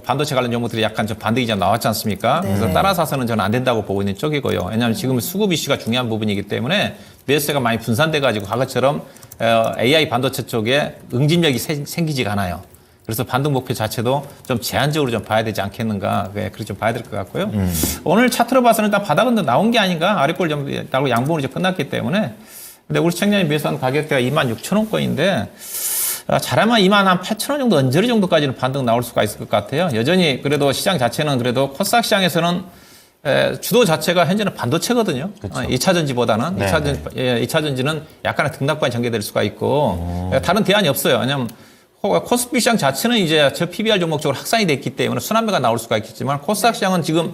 반도체 관련 종목들이 약간 좀 반등이 좀 나왔지 않습니까? 네. 그래서 따라서는 저는 안 된다고 보고 있는 쪽이고요. 왜냐하면 지금 수급 이슈가 중요한 부분이기 때문에 매수세가 많이 분산돼가지고 과거처럼 AI 반도체 쪽에 응집력이 생기지가 않아요. 그래서 반등 목표 자체도 좀 제한적으로 좀 봐야 되지 않겠는가. 그렇게 좀 봐야 될 것 같고요. 오늘 차트로 봐서는 일단 바닥은 나온 게 아닌가. 아래꼴 좀 나고 양봉으로 이제 끝났기 때문에. 근데 우리 청년이 매수한 가격대가 26,000원권인데 잘하면 28,000원 정도 언저리 정도까지는 반등 나올 수가 있을 것 같아요. 여전히 그래도 시장 자체는 그래도 코스닥 시장에서는 주도 자체가 현재는 반도체거든요. 그렇죠. 2차 전지보다는. 네, 2차 전지는 약간의 등락반이 전개될 수가 있고 다른 대안이 없어요. 왜냐하면 코스피 시장 자체는 이제 저 PBR 종목 쪽으로 확산이 됐기 때문에 순환매가 나올 수가 있겠지만 코스닥 시장은 지금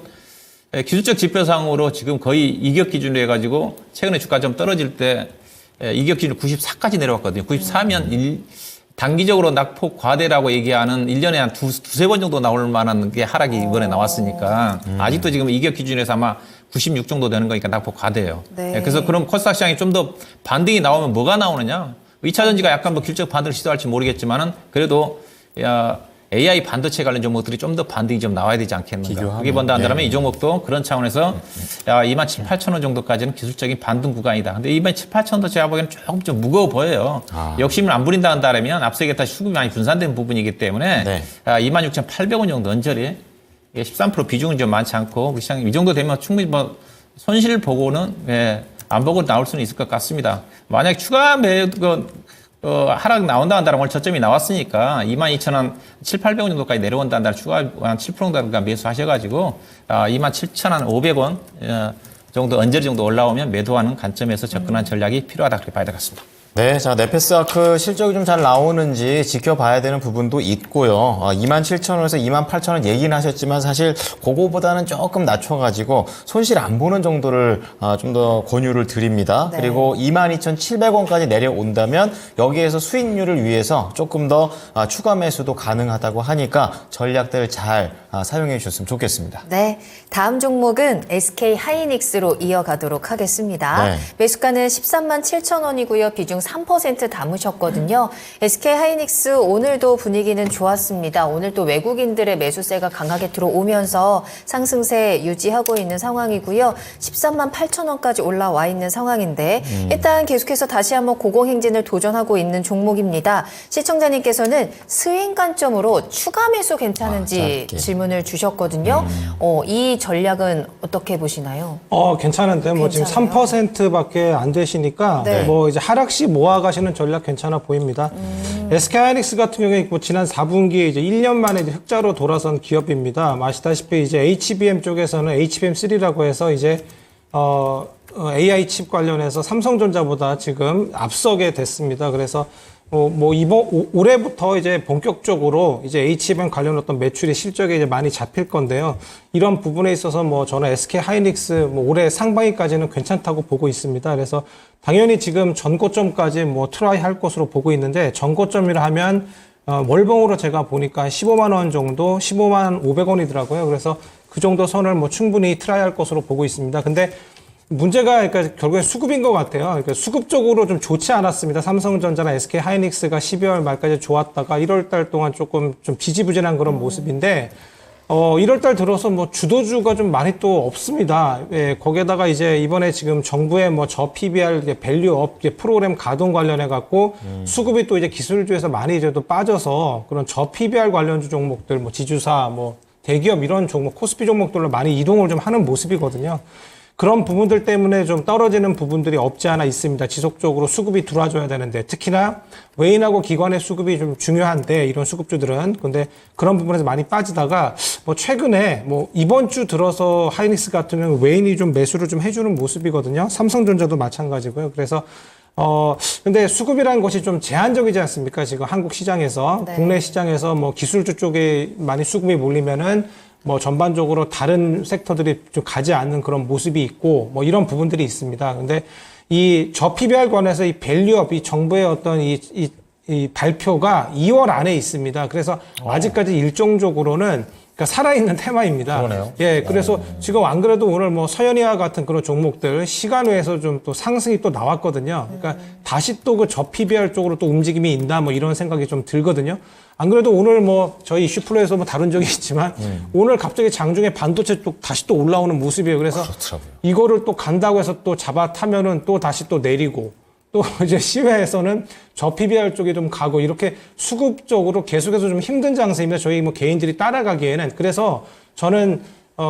기술적 지표상으로 지금 거의 이격 기준으로 해가지고 최근에 주가 좀 떨어질 때 이격 기준 94까지 내려왔거든요. 94면 단기적으로 낙폭 과대라고 얘기하는 1년에 한 두세 번 정도 나올 만한 게 하락이 이번에 나왔으니까 아직도 지금 이격 기준에서 아마 96 정도 되는 거니까 낙폭 과대예요. 네. 그래서 그럼 코스닥 시장이 좀 더 반등이 나오면 뭐가 나오느냐? 2차 전지가 약간 뭐 길적 반등을 시도할지 모르겠지만은 그래도 AI 반도체 관련 종목들이 좀 더 반등이 좀 나와야 되지 않겠는가. 비교하면. 그게 뭔가 한다면 네. 이 종목도 그런 차원에서 27,000~28,000원 정도까지는 기술적인 반등 구간이다. 근데 27,000원도 제가 보기에는 조금 좀 무거워 보여요. 욕심을 안 부린다 한다면 앞서 얘기했던 수급이 많이 분산된 부분이기 때문에 네. 26,800원 정도 언저리 13% 비중은 좀 많지 않고 그 시장이 이 정도 되면 충분히 뭐 손실을 보고는 안 보고 나올 수는 있을 것 같습니다. 만약 추가 하락 나온다 한다면 오늘 저점이 나왔으니까 22,000원, 7,800원 정도까지 내려온다 한다면 추가 한 7% 정도 매수하셔가지고 27,500원 정도 언저리 정도 올라오면 매도하는 관점에서 접근한 전략이 필요하다 그렇게 봐야 될 것 같습니다. 네, 자, 네페스 아크 실적이 좀 잘 나오는지 지켜봐야 되는 부분도 있고요. 27,000원에서 28,000원 얘기는 하셨지만 사실 그거보다는 조금 낮춰가지고 손실 안 보는 정도를 좀 더 권유를 드립니다. 네. 그리고 22,700원까지 내려온다면 여기에서 수익률을 위해서 조금 더 추가 매수도 가능하다고 하니까 전략들 잘 사용해 주셨으면 좋겠습니다. 네, 다음 종목은 SK 하이닉스로 이어가도록 하겠습니다. 네. 매수가는 13만 7천 원이고요. 비중 3% 담으셨거든요. SK 하이닉스 오늘도 분위기는 좋았습니다. 오늘 또 외국인들의 매수세가 강하게 들어오면서 상승세 유지하고 있는 상황이고요. 13만 8천 원까지 올라와 있는 상황인데 일단 계속해서 다시 한번 고공행진을 도전하고 있는 종목입니다. 시청자님께서는 스윙 관점으로 추가 매수 괜찮은지 짧게. 질문을 주셨거든요. 이 전략은 어떻게 보시나요? 괜찮은데 뭐 지금 괜찮아요? 3%밖에 안 되시니까 네. 뭐 이제 하락 시 모아가시는 전략 괜찮아 보입니다. SK 하이닉스 같은 경우에 뭐 지난 4분기에 이제 1년 만에 이제 흑자로 돌아선 기업입니다. 아시다시피 이제 HBM 쪽에서는 HBM3라고 해서 이제 AI 칩 관련해서 삼성전자보다 지금 앞서게 됐습니다. 그래서 뭐 올해부터 이제 본격적으로 이제 HBM 관련 어떤 매출이 실적에 이제 많이 잡힐 건데요. 이런 부분에 있어서 뭐 저는 SK 하이닉스 뭐 올해 상반기까지는 괜찮다고 보고 있습니다. 그래서 당연히 지금 전고점까지 뭐 트라이 할 것으로 보고 있는데 전고점이라 하면 월봉으로 제가 보니까 15만 원 정도, 15만 500원이더라고요. 그래서 그 정도 선을 뭐 충분히 트라이 할 것으로 보고 있습니다. 근데 문제가 그러니까 결국에 수급인 것 같아요. 그러니까 수급적으로 좀 좋지 않았습니다. 삼성전자나 SK 하이닉스가 12월 말까지 좋았다가 1월 달 동안 조금 좀 지지부진한 그런 모습인데 1월 달 들어서 뭐 주도주가 좀 많이 또 없습니다. 예, 거기에다가 이제 이번에 지금 정부의 뭐 저 PBR 밸류업 프로그램 가동 관련해 갖고 수급이 또 이제 기술주에서 많이 이제 또 빠져서 그런 저 PBR 관련주 종목들 뭐 지주사 뭐 대기업 이런 종목 코스피 종목들로 많이 이동을 좀 하는 모습이거든요. 그런 부분들 때문에 좀 떨어지는 부분들이 없지 않아 있습니다. 지속적으로 수급이 들어와줘야 되는데 특히나 외인하고 기관의 수급이 좀 중요한데 이런 수급주들은 근데 그런 부분에서 많이 빠지다가 뭐 최근에 뭐 이번 주 들어서 하이닉스 같은 경우는 외인이 좀 매수를 좀 해주는 모습이거든요. 삼성전자도 마찬가지고요. 그래서 근데 수급이라는 것이 좀 제한적이지 않습니까? 지금 한국 시장에서 네. 국내 시장에서 뭐 기술주 쪽에 많이 수급이 몰리면은 뭐 전반적으로 다른 섹터들이 좀 가지 않는 그런 모습이 있고 뭐 이런 부분들이 있습니다. 근데 이 저 PBR 관해서 이 밸류업, 이 정부의 어떤 이 발표가 2월 안에 있습니다. 그래서 아직까지 일정적으로는 그러니까 살아있는 테마입니다. 그러네요. 예, 그래서 지금 안 그래도 오늘 뭐 서현이와 같은 그런 종목들 시간외에서 좀 또 상승이 또 나왔거든요. 그러니까 다시 또 그 저 PBR 쪽으로 또 움직임이 있나 뭐 이런 생각이 좀 들거든요. 안 그래도 오늘 뭐 저희 이슈플로에서 뭐 다룬 적이 있지만 오늘 갑자기 장중에 반도체 쪽 다시 또 올라오는 모습이에요. 그래서 그렇더라고요. 이거를 또 간다고 해서 또 잡아타면은 또 다시 또 내리고 또 이제 시외에서는 저 PBR 쪽에 좀 가고 이렇게 수급적으로 계속해서 좀 힘든 장세입니다. 저희 뭐 개인들이 따라가기에는. 그래서 저는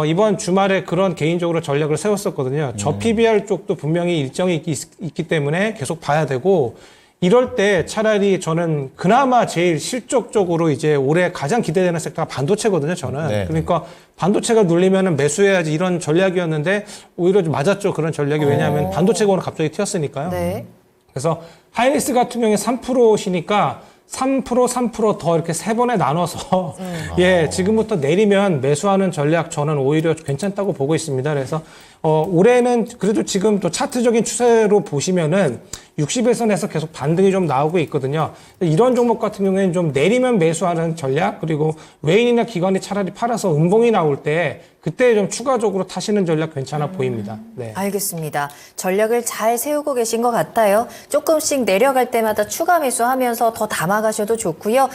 이번 주말에 그런 개인적으로 전략을 세웠었거든요. 저 PBR 쪽도 분명히 일정이 있기 때문에 계속 봐야 되고 이럴 때 차라리 저는 그나마 제일 실적적으로 이제 올해 가장 기대되는 섹터가 반도체거든요, 저는. 네. 그러니까 반도체가 눌리면은 매수해야지 이런 전략이었는데 오히려 좀 맞았죠, 그런 전략이. 왜냐하면 반도체가 오늘 갑자기 튀었으니까요. 네. 그래서 하이닉스 같은 경우에 3%시니까 3% 더 이렇게 세 번에 나눠서 예, 지금부터 내리면 매수하는 전략 저는 오히려 괜찮다고 보고 있습니다. 그래서 올해는 그래도 지금 또 차트적인 추세로 보시면은 60일선에서 계속 반등이 좀 나오고 있거든요. 이런 종목 같은 경우에는 좀 내리면 매수하는 전략, 그리고 외인이나 기관이 차라리 팔아서 음봉이 나올 때 그때 좀 추가적으로 타시는 전략 괜찮아 보입니다. 네. 알겠습니다. 전략을 잘 세우고 계신 것 같아요. 조금씩 내려갈 때마다 추가 매수하면서 더 담아가셔도 좋고요.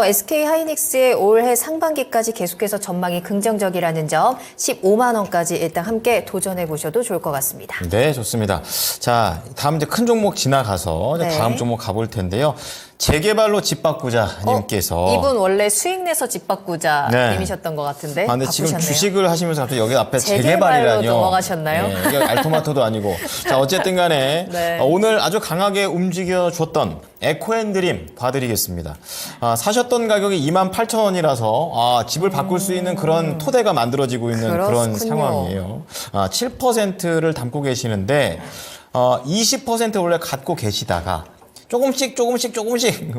SK 하이닉스의 올해 상반기까지 계속해서 전망이 긍정적이라는 점 15만 원까지 일단 함께 도전해 보셔도 좋을 것 같습니다. 네, 좋습니다. 자, 다음 이제 큰 종목 지나가서 이제 네. 다음 종목 가볼 텐데요. 재개발로 집 바꾸자 님께서. 이분 원래 수익 내서 집 바꾸자 네. 님이셨던 것 같은데 근데 지금 바꾸셨네요. 주식을 하시면서 갑자기 여기 앞에 재개발로 재개발이라뇨. 넘어가셨나요? 네, 이게 알토마토도 아니고. 자, 어쨌든 간에 네. 오늘 아주 강하게 움직여 줬던 에코앤드림 봐드리겠습니다. 사셨던 가격이 28,000원이라서 집을 바꿀 수 있는 그런 토대가 만들어지고 있는 그런 그렇군요. 상황이에요. 7%를 담고 계시는데 20% 원래 갖고 계시다가 조금씩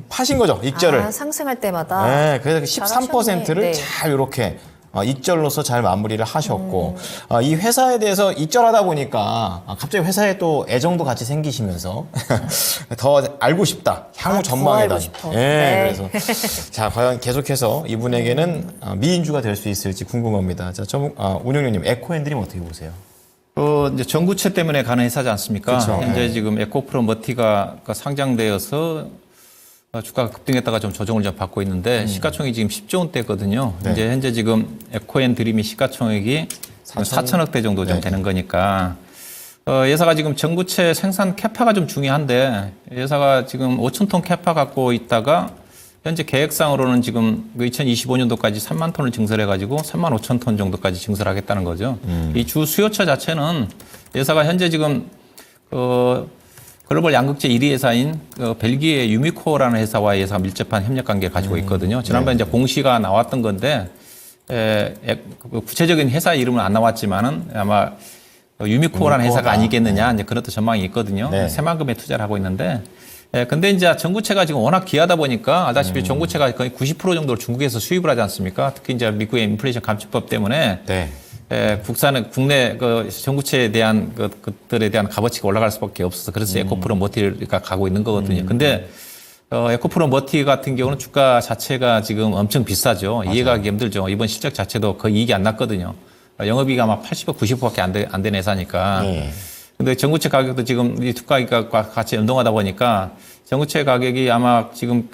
파신 거죠, 익절을. 상승할 때마다. 네, 그래서 13%를 네. 잘 이렇게 익절로서 잘 마무리를 하셨고 이 회사에 대해서 익절하다 보니까 갑자기 회사에 또 애정도 같이 생기시면서 더 알고 싶다. 향후 더 전망이다. 알고 싶어. 예, 네. 그래서 자 과연 계속해서 이분에게는 미인주가 될 수 있을지 궁금합니다. 자, 운영위원님 에코앤드림 어떻게 보세요? 이제 전구체 때문에 가는 회사지 않습니까? 그쵸. 현재 네. 지금 에코프로 머티가 상장되어서 주가가 급등했다가 좀 조정을 좀 받고 있는데 시가총액이 지금 10조 원대거든요. 네. 이제 현재 지금 에코앤드림이 시가총액이 4천억 대 정도 좀 네. 되는 거니까 회사가 지금 전구체 생산 캐파가 좀 중요한데 회사가 지금 5,000톤 캐파 갖고 있다가 현재 계획상으로는 지금 2025년도까지 3만 톤을 증설해가지고 3만 5천 톤 정도까지 증설하겠다는 거죠. 이 주 수요처 자체는 회사가 현재 지금 글로벌 양극재 1위 회사인 벨기에 유미코어라는 회사와의 회사가 밀접한 협력 관계를 가지고 있거든요. 지난번에 이제 공시가 나왔던 건데 구체적인 회사 이름은 안 나왔지만은 아마 유미코어라는 회사가 아니겠느냐 이제 그런 또 전망이 있거든요. 네. 새만금에 투자를 하고 있는데. 근데 이제 전구체가 지금 워낙 귀하다 보니까 알다시피 전구체가 거의 90% 정도를 중국에서 수입을 하지 않습니까? 특히 이제 미국의 인플레이션 감축법 때문에 네. 국산의 국내 전구체에 대한 것들에 대한 값어치가 올라갈 수밖에 없어서 그래서 에코프로 머티가 가고 있는 거거든요. 근데 에코프로 머티 같은 경우는 주가 자체가 지금 엄청 비싸죠. 이해가기 힘들죠. 이번 실적 자체도 거의 이익이 안 났거든요. 영업이익이 아마 80% 90%밖에 안 되는 회사니까. 네. 근데 전구체 가격도 지금 이 투가격과 같이 연동하다 보니까 전구체 가격이 아마 지금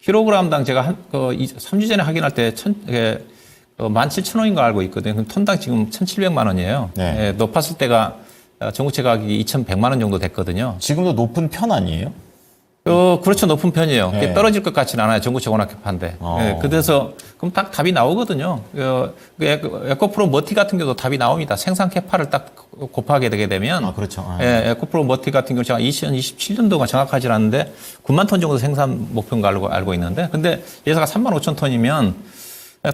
킬로그램당 제가 3주 전에 확인할 때 17,000원인 거 알고 있거든요. 그럼 톤당 지금 1,700만 원이에요. 네. 예, 높았을 때가 전구체 가격이 2,100만 원 정도 됐거든요. 지금도 높은 편 아니에요? 그렇죠. 높은 편이에요. 네. 떨어질 것 같지는 않아요. 전구체 워낙 급한데. 예, 그래서 그럼 딱 답이 나오거든요. 에코프로 머티 같은 경우도 답이 나옵니다. 생산 캐파를 딱 곱하게 되게 되면. 아, 그렇죠. 아. 예, 에코프로 머티 같은 경우 제가 2027년도가 정확하지 않은데 9만 톤 정도 생산 목표인 거 알고 있는데, 근데 예사가 3만 5천 톤이면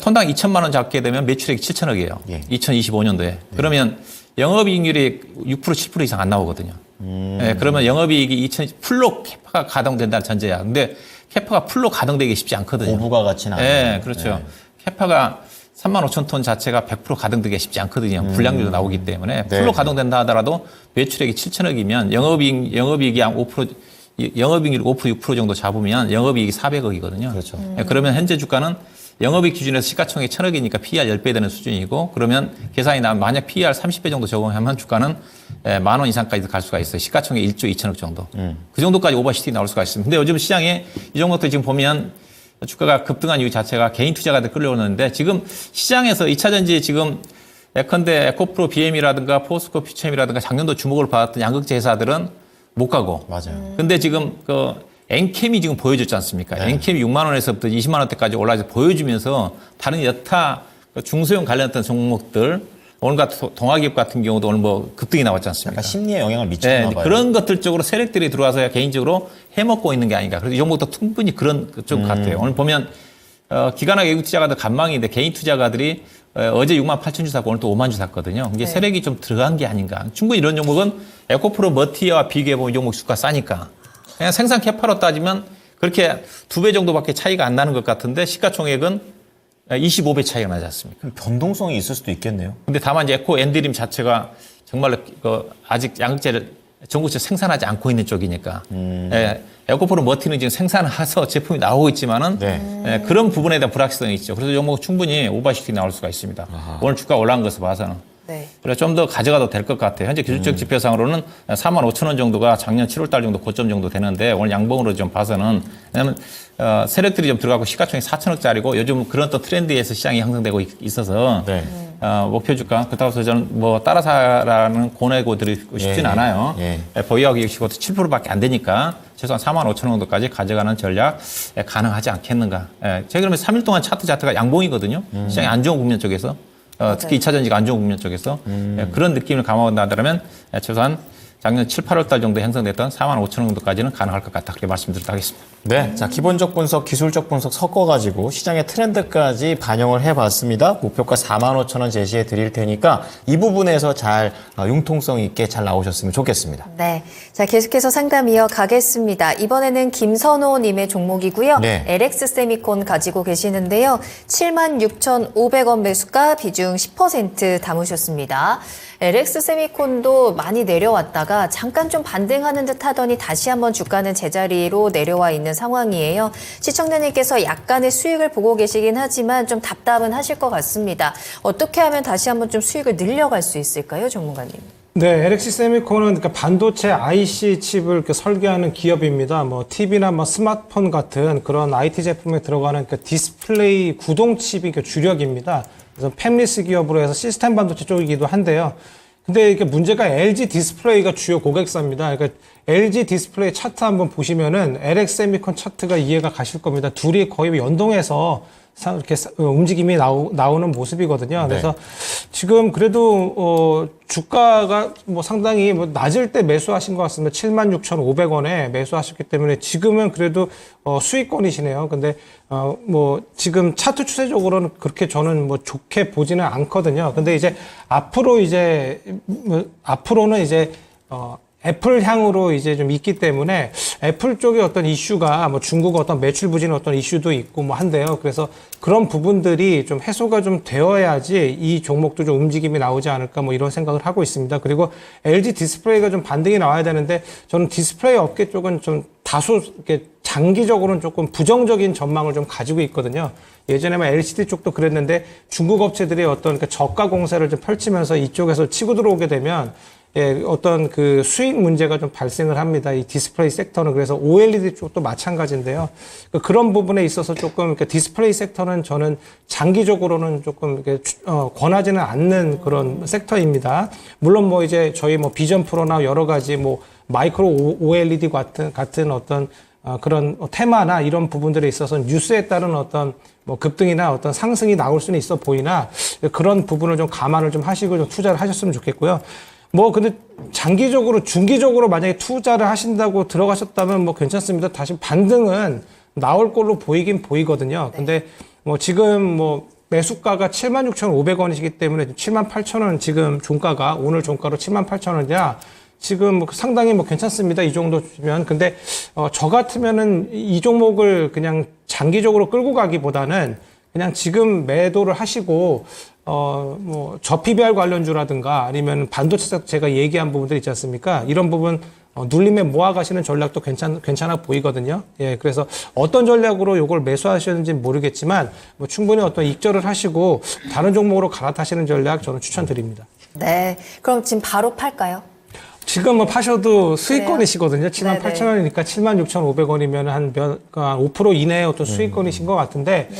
톤당 2천만 원 잡게 되면 매출액이 7천억이에요. 예. 2025년도에. 그러면 영업이익률이 6% 7% 이상 안 나오거든요. 예, 그러면 영업이익이 풀로 캐파가 가동된다는 전제야. 근데 캐파가 풀로 가동되기 쉽지 않거든요. 고부가 같지는 않아요. 예, 그렇죠. 캐파가 3만 5천 톤 자체가 100% 가동되기 쉽지 않거든요. 불량률도 나오기 때문에. 네. 풀로 가동된다 하더라도 매출액이 7천억이면 영업이익이 한 5%, 영업이익률 5% 6% 정도 잡으면 영업이익이 400억이거든요. 그렇죠. 예, 그러면 현재 주가는 영업이익 기준에서 시가총액 1,000억이니까 PER 10배 되는 수준이고, 그러면 계산이 나면 만약 PER 30배 정도 적용하면 주가는 10,000원 이상까지 갈 수가 있어요. 시가총액 1조 2천억 정도. 그 정도까지 오버시티 나올 수가 있습니다. 근데 요즘 시장에 이 종목도 지금 보면 주가가 급등한 이유 자체가 개인 투자가들 끌려오는데, 지금 시장에서 2차전지 지금 예컨대 에코프로 BM이라든가 포스코 퓨처엠이라든가 작년도 주목을 받았던 양극재 회사들은 못 가고. 맞아요. 근데 지금 엔캠이 지금 보여줬지 않습니까? 네. 엔캠이 6만 원에서부터 20만 원대까지 올라서 보여주면서 다른 여타 중소형 관련했던 종목들, 오늘 같은 동아기업 같은 경우도 오늘 뭐 급등이 나왔지 않습니까? 약간 심리에 영향을 미쳤나 네, 봐요. 그런 것들 쪽으로 세력들이 들어와서 개인적으로 해먹고 있는 게 아닌가. 그래서 이 종목도 충분히 그런 쪽 같아요. 오늘 보면 기관학 외국 투자가들 간망인데 개인 투자가들이 어제 6만 8천 주 샀고 오늘 또 5만 주 샀거든요. 이게 세력이 좀 들어간 게 아닌가. 충분히 이런 종목은 에코프로 머티와 비교해보면 이 종목 주가 싸니까. 그냥 생산 캐파로 따지면 그렇게 2배 정도밖에 차이가 안 나는 것 같은데 시가총액은 25배 차이가 나지 않습니까? 그럼 변동성이 있을 수도 있겠네요. 근데 다만 이제 에코 엔드림 자체가 정말로 아직 양극재를 전구체 생산하지 않고 있는 쪽이니까. 예, 에코프로 머티는 지금 생산해서 제품이 나오고 있지만은 네. 예, 그런 부분에 대한 불확실성이 있죠. 그래서 이 종목 충분히 오버시티 나올 수가 있습니다. 오늘 주가 올라간 것을 봐서는. 네. 그래서 좀 더 가져가도 될 것 같아요. 현재 기술적 지표상으로는 4만 5천 원 정도가 작년 7월 달 정도 고점 정도 되는데 오늘 양봉으로 좀 봐서는, 왜냐하면 세력들이 좀 들어가고 시가총액 4천억짜리고 요즘 그런 또 트렌드에서 시장이 형성되고 있어서 네. 목표 주가 그렇다고 해서 저는 뭐 따라사라는 권하고 드리고 싶진 예, 않아요. 예. 보유하기 역시 그것도 7%밖에 안 되니까 최소한 4만 5천 원 정도까지 가져가는 전략 가능하지 않겠는가. 제가 그러면 3일 동안 차트 자체가 양봉이거든요. 시장이 안 좋은 국면 쪽에서. 특히 2차 전지가 안 좋은 국면 쪽에서 그런 느낌을 감안한다면 최소한 작년 7, 8월 달 정도 형성됐던 4만 5천 원 정도까지는 가능할 것 같다. 그렇게 말씀드리도록 하겠습니다. 네. 자, 기본적 분석, 기술적 분석 섞어가지고 시장의 트렌드까지 반영을 해봤습니다. 목표가 4만 5천 원 제시해 드릴 테니까 이 부분에서 잘 융통성 있게 잘 나오셨으면 좋겠습니다. 네. 자, 계속해서 상담 이어가겠습니다. 이번에는 김선호님의 종목이고요. 네. LX 세미콘 가지고 계시는데요. 76,500원 매수가 비중 10% 담으셨습니다. LX 세미콘도 많이 내려왔다가 잠깐 좀 반등하는 듯 하더니 다시 한번 주가는 제자리로 내려와 있는 상황이에요. 시청자님께서 약간의 수익을 보고 계시긴 하지만 좀 답답은 하실 것 같습니다. 어떻게 하면 다시 한번 좀 수익을 늘려갈 수 있을까요, 전문가님? 네, LX 세미콘은 그러니까 반도체 IC 칩을 이렇게 설계하는 기업입니다. 뭐 TV나 뭐 스마트폰 같은 그런 IT 제품에 들어가는 그러니까 디스플레이 구동 칩이 그 주력입니다. 그래서 팹리스 기업으로 해서 시스템 반도체 쪽이기도 한데요. 근데 이게 문제가 LG 디스플레이가 주요 고객사입니다. 그러니까 LG 디스플레이 차트 한번 보시면은 LX 세미콘 차트가 이해가 가실 겁니다. 둘이 거의 연동해서 이렇게 움직임이 나오는 모습이거든요. 그래서 지금 그래도 주가가 뭐 상당히 뭐 낮을 때 매수하신 것 같습니다. 76,500원에 매수하셨기 때문에 지금은 그래도 수익권이시네요. 근데 뭐 지금 차트 추세적으로는 그렇게 저는 뭐 좋게 보지는 않거든요. 근데 이제 앞으로는 이제 애플 향으로 이제 좀 있기 때문에 애플 쪽의 어떤 이슈가 뭐 중국 어떤 매출 부진 어떤 이슈도 있고 뭐 한데요. 그래서 그런 부분들이 좀 해소가 좀 되어야지 이 종목도 좀 움직임이 나오지 않을까 뭐 이런 생각을 하고 있습니다. 그리고 LG 디스플레이가 좀 반등이 나와야 되는데 저는 디스플레이 업계 쪽은 좀 다소 이렇게 장기적으로는 조금 부정적인 전망을 좀 가지고 있거든요. 예전에 LCD 쪽도 그랬는데 중국 업체들이 어떤 저가 공세를 좀 펼치면서 이쪽에서 치고 들어오게 되면 예, 어떤 그 수익 문제가 좀 발생을 합니다. 이 디스플레이 섹터는. 그래서 OLED 쪽도 마찬가지인데요. 그런 부분에 있어서 조금 이렇게 디스플레이 sek터는 저는 장기적으로는 조금 이렇게 권하지는 않는 그런 섹터입니다. 물론 뭐 이제 저희 뭐 비전 프로나 여러 가지 뭐 마이크로 OLED 같은 어떤 그런 테마나 이런 부분들에 있어서 뉴스에 따른 어떤 뭐 급등이나 어떤 상승이 나올 수는 있어 보이나 그런 부분을 좀 감안을 좀 하시고 좀 투자를 하셨으면 좋겠고요. 뭐 근데 장기적으로 중기적으로 만약에 투자를 하신다고 들어가셨다면 뭐 괜찮습니다. 다시 반등은 나올 걸로 보이긴 보이거든요. 근데 뭐 지금 뭐 매수가가 76,500원이시기 때문에 78,000원 지금 종가가 오늘 종가로 78,000원이야. 지금 뭐 상당히 뭐 괜찮습니다. 이 정도 주면. 근데 저 같으면은 이 종목을 그냥 장기적으로 끌고 가기보다는 그냥 지금 매도를 하시고 뭐 저PBR 관련주라든가 아니면 반도체 제가 얘기한 부분들 있지 않습니까? 이런 부분 눌림에 모아 가시는 전략도 괜찮아 보이거든요. 예, 그래서 어떤 전략으로 이걸 매수하셨는지 모르겠지만 뭐 충분히 어떤 익절을 하시고 다른 종목으로 갈아타시는 전략 저는 추천드립니다. 네. 그럼 지금 바로 팔까요? 지금 뭐 파셔도 수익권이시거든요. 78,000원이니까 76,500원이면 한 5% 이내의 어떤 수익권이신 것 같은데,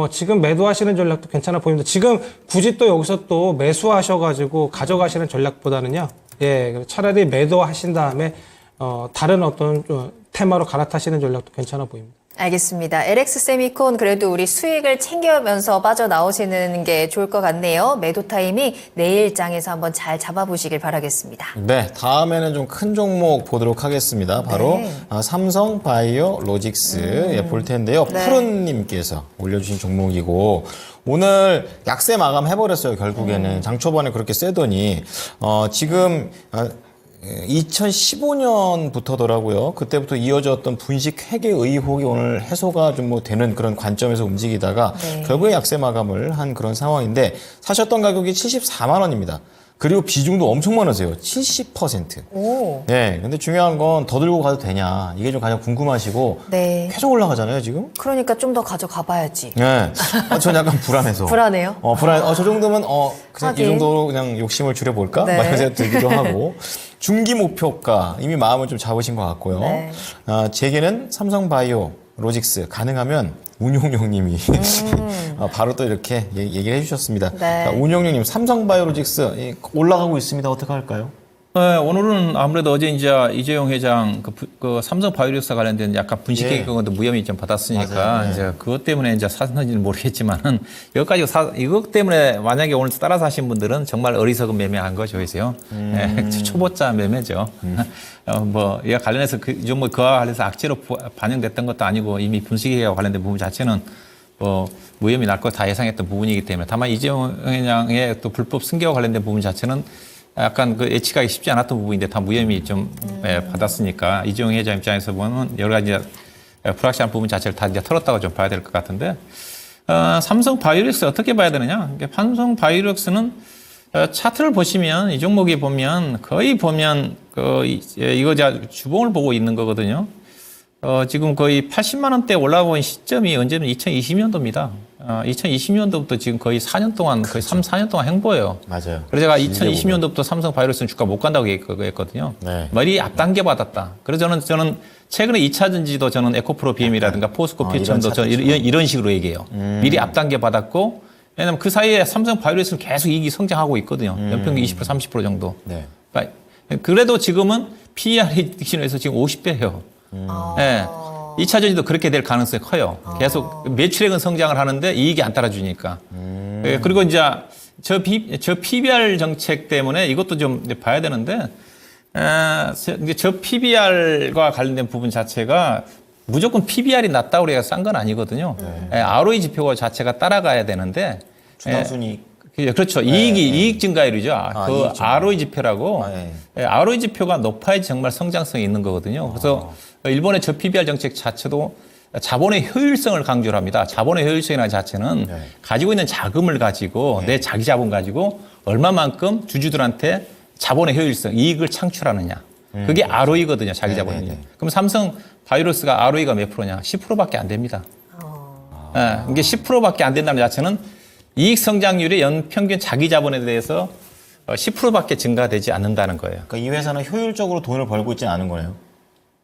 지금 매도하시는 전략도 괜찮아 보입니다. 지금 굳이 또 여기서 또 매수하셔가지고 가져가시는 전략보다는요, 예, 차라리 매도하신 다음에, 다른 어떤 테마로 갈아타시는 전략도 괜찮아 보입니다. 알겠습니다. LX 세미콘 그래도 우리 수익을 챙겨면서 빠져나오시는 게 좋을 것 같네요. 매도 타이밍 내일장에서 한번 잘 잡아보시길 바라겠습니다. 네, 다음에는 좀 큰 종목 보도록 하겠습니다. 바로 네. 삼성 바이오 로직스 예, 볼 텐데요. 네. 푸른님께서 올려주신 종목이고 오늘 약세 마감 해버렸어요. 결국에는 장 초반에 그렇게 세더니 지금 2015년부터더라고요. 그때부터 이어졌던 분식 회계 의혹이 오늘 해소가 좀 뭐 되는 그런 관점에서 움직이다가 결국에 약세 마감을 한 그런 상황인데 사셨던 가격이 74만 원입니다. 그리고 비중도 엄청 많으세요. 70%. 오. 네. 근데 중요한 건 더 들고 가도 되냐. 이게 좀 가장 궁금하시고. 네. 계속 올라가잖아요, 지금? 그러니까 좀 더 가져가 봐야지. 네. 전 약간 불안해서. 불안해요? 저 정도면, 그냥 하긴. 이 정도로 그냥 욕심을 줄여볼까? 네. 막 이런 생각 들기도 하고. 중기 목표가 이미 마음을 좀 잡으신 것 같고요. 네. 제게는 삼성 바이오 로직스 가능하면 운용용님이 바로 또 이렇게 얘기를 해주셨습니다. 네. 자, 운용용님 삼성 바이오 로직스 올라가고 있습니다. 어떻게 할까요? 네, 오늘은 아무래도 어제 이제 이재용 회장 그 삼성 바이오로스 관련된 약간 분식회 그것도 무혐의 좀 받았으니까 맞아요. 네. 이제 그것 때문에 이제 샀는지는 모르겠지만은 여기까지 이것 때문에 만약에 오늘 따라서 하신 분들은 정말 어리석은 매매한 거죠, 그래서요. 네, 초보자 매매죠. 뭐 이와 관련해서 이 종목 그와 관련해서 악재로 반영됐던 것도 아니고 이미 분식회와 관련된 부분 자체는 무혐의 날 거 다 예상했던 부분이기 때문에 다만 이재용 회장의 또 불법 승계와 관련된 부분 자체는 약간 그 예측하기 쉽지 않았던 부분인데 다 무혐의 좀 받았으니까 이재용 회장 입장에서 보면 여러 가지 불확실한 부분 자체를 다 이제 털었다고 좀 봐야 될 것 같은데 삼성 바이오릭스 어떻게 봐야 되느냐? 삼성 바이오릭스는 차트를 보시면 이 종목이 보면 거의 보면 이거 주봉을 보고 있는 거거든요. 지금 거의 80만 원대 올라온 시점이 언제는 2020년도입니다. 2020년도부터 지금 거의 4년 동안, 거의 3, 4년 동안 행보예요. 맞아요. 그래서 제가 2020년도부터 삼성 바이오로스는 주가 못 간다고 얘기했거든요. 네. 머리 앞당겨 받았다. 그래서 저는 최근에 2차 전지도 저는 에코프로 BM이라든가 포스코 필천도 저는 이런 식으로 얘기해요. 미리 앞당겨 받았고, 왜냐면 그 사이에 삼성 바이오로스는 계속 이익이 성장하고 있거든요. 연평균 20%, 30% 정도. 네. 그래도 지금은 PER이 기준에서 지금 50배예요. 네. 2차 전지도 그렇게 될 가능성이 커요. 계속 매출액은 성장을 하는데 이익이 안 따라주니까. 그리고 이제 저 PBR 정책 때문에 이것도 좀 봐야 되는데, 저 PBR과 관련된 부분 자체가 무조건 PBR이 낮다고 해서 싼 건 아니거든요. ROE 지표 자체가 따라가야 되는데. 주당순이익. 그렇죠. 이익 증가율이죠. 그 이익 증가. ROE 지표라고. ROE 지표가 높아야지 정말 성장성이 있는 거거든요. 그래서 일본의 저 PBR 정책 자체도 자본의 효율성을 강조를 합니다. 자본의 효율성이라는 자체는 가지고 있는 자금을 가지고 내 자기 자본 가지고 얼마만큼 주주들한테 자본의 효율성, 이익을 창출하느냐. 그게 ROE거든요. 자기 자본은요. 그럼 삼성 바이오로스가 ROE가 몇 프로냐? 10%밖에 안 됩니다. 이게 10%밖에 안 된다는 자체는 이익 성장률의 연평균 자기 자본에 대해서 10%밖에 증가되지 않는다는 거예요. 그러니까 이 회사는 효율적으로 돈을 벌고 있지는 않은 거네요.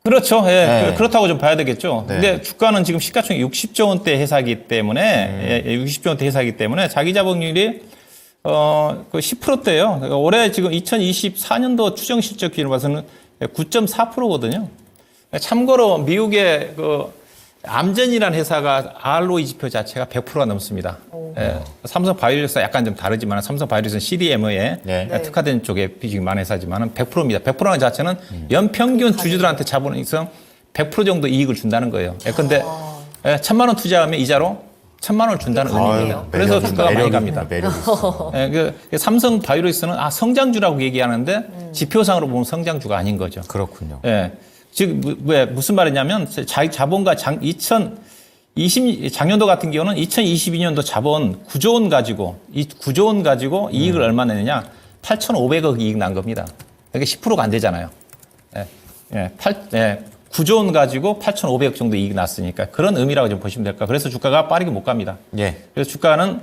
그렇죠. 예. 네. 그렇다고 좀 봐야 되겠죠. 네. 근데 주가는 지금 시가총액 60조 원대 회사이기 때문에, 60조 원대 회사이기 때문에 자기 자본율이, 그 10%대예요. 그러니까 올해 지금 2024년도 추정 실적 기준으로 봐서는 9.4%거든요. 참고로 미국의 그 암전이라는 회사가 ROE 지표 자체가 100%가 넘습니다. 예, 삼성 바이오로스가 약간 좀 다르지만 삼성 바이오로스는 CDMO에 네. 특화된 쪽에 비중이 많은 회사지만 100%입니다. 100%라는 자체는 연평균 주주들한테 자본에서 100% 정도 이익을 준다는 거예요. 그런데 1,000만 원 투자하면 이자로 1,000만 원을 준다는 의미입니다. 그래서 주가가 많이 갑니다. 예, 그 삼성 바이오로스는 성장주라고 얘기하는데 지표상으로 보면 성장주가 아닌 거죠. 그렇군요. 예. 즉, 왜, 무슨 말이냐면, 자기 자본가 작년도 같은 경우는 2022년도 자본 9조 원 가지고, 이 9조 원 가지고 이익을 얼마 내느냐? 8,500억 이익 난 겁니다. 이게 10%가 안 되잖아요. 예, 9조 원 가지고 8,500억 정도 이익 났으니까 그런 의미라고 좀 보시면 될까. 그래서 주가가 빠르게 못 갑니다. 예. 그래서 주가는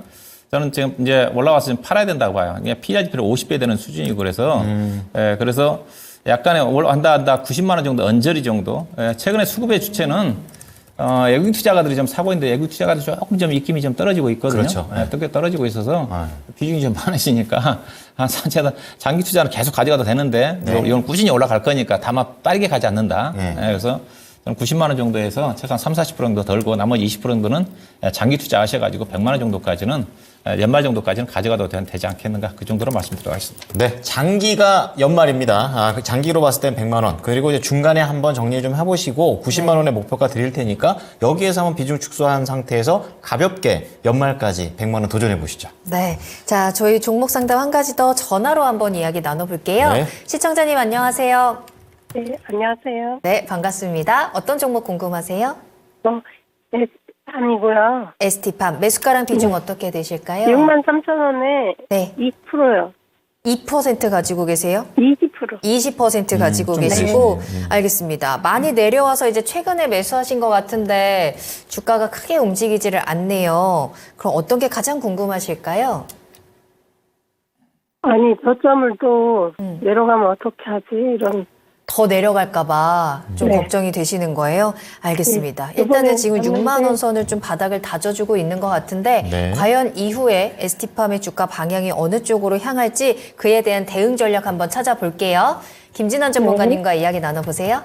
저는 지금 이제 올라와서 좀 팔아야 된다고 봐요. PER 지표를 50배 되는 수준이고 그래서, 그래서 약간의 한다 90만 원 정도 언저리 정도. 최근에 수급의 주체는 외국인 투자가들이 좀 사고 있는데 외국인 투자가들이 조금 좀 입김이 좀 떨어지고 있거든요. 그렇죠. 네. 떨어지고 있어서 비중이 좀 많으시니까 장기 투자는 계속 가져가도 되는데 이건 꾸준히 올라갈 거니까 다만 빠르게 가지 않는다. 그래서 저는 90만 원 정도에서 최소한 30, 40% 정도 덜고 나머지 20% 정도는 장기 투자하셔가지고 100만 원 정도까지는 연말 정도까지는 가져가도 되지 않겠는가 그 정도로 말씀드리겠습니다. 네, 장기가 연말입니다. 그 장기로 봤을 땐 100만 원. 그리고 이제 중간에 한번 정리 좀 해보시고 90만 원의 목표가 드릴 테니까 여기에서 한번 비중 축소한 상태에서 가볍게 연말까지 100만 원 도전해 보시죠. 네. 자, 저희 종목 상담 한 가지 더 전화로 한번 이야기 나눠볼게요. 네. 시청자님 안녕하세요. 네, 안녕하세요. 네, 반갑습니다. 어떤 종목 궁금하세요? 네, 아니고요. ST팜 매수가랑 비중 어떻게 되실까요? 63,000원에 네. 2%요. 2% 가지고 계세요? 20%. 20% 가지고 계시고 알겠습니다. 많이 내려와서 이제 최근에 매수하신 것 같은데 주가가 크게 움직이지를 않네요. 그럼 어떤 게 가장 궁금하실까요? 아니, 저점을 또 내려가면 어떻게 하지? 이런. 더 내려갈까봐 좀 네. 걱정이 되시는 거예요? 알겠습니다. 네. 일단은 지금 이번에 6만 원 선을 좀 바닥을 다져주고 있는 것 같은데 네. 과연 이후에 ST팜의 주가 방향이 어느 쪽으로 향할지 그에 대한 대응 전략 한번 찾아볼게요. 김진환 전문가님과 이야기 나눠보세요.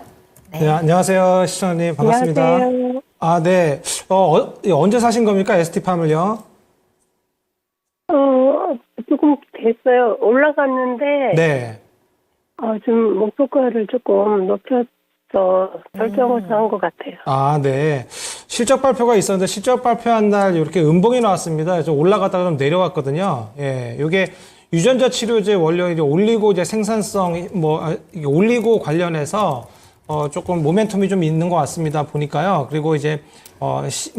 네, 안녕하세요. 시청자님 반갑습니다. 안녕하세요. 아, 네. 언제 사신 겁니까? ST팜을요? 조금 됐어요. 올라갔는데, 네. 좀 목표가를 조금 높여서 결정을 한 것 같아요. 아, 네. 실적 발표가 있었는데 실적 발표한 날 이렇게 음봉이 나왔습니다. 좀 올라갔다가 좀 내려왔거든요. 예. 요게 유전자 치료제 원료인 올리고 이제 생산성 이게 올리고 관련해서 조금 모멘텀이 좀 있는 것 같습니다. 보니까요. 그리고 이제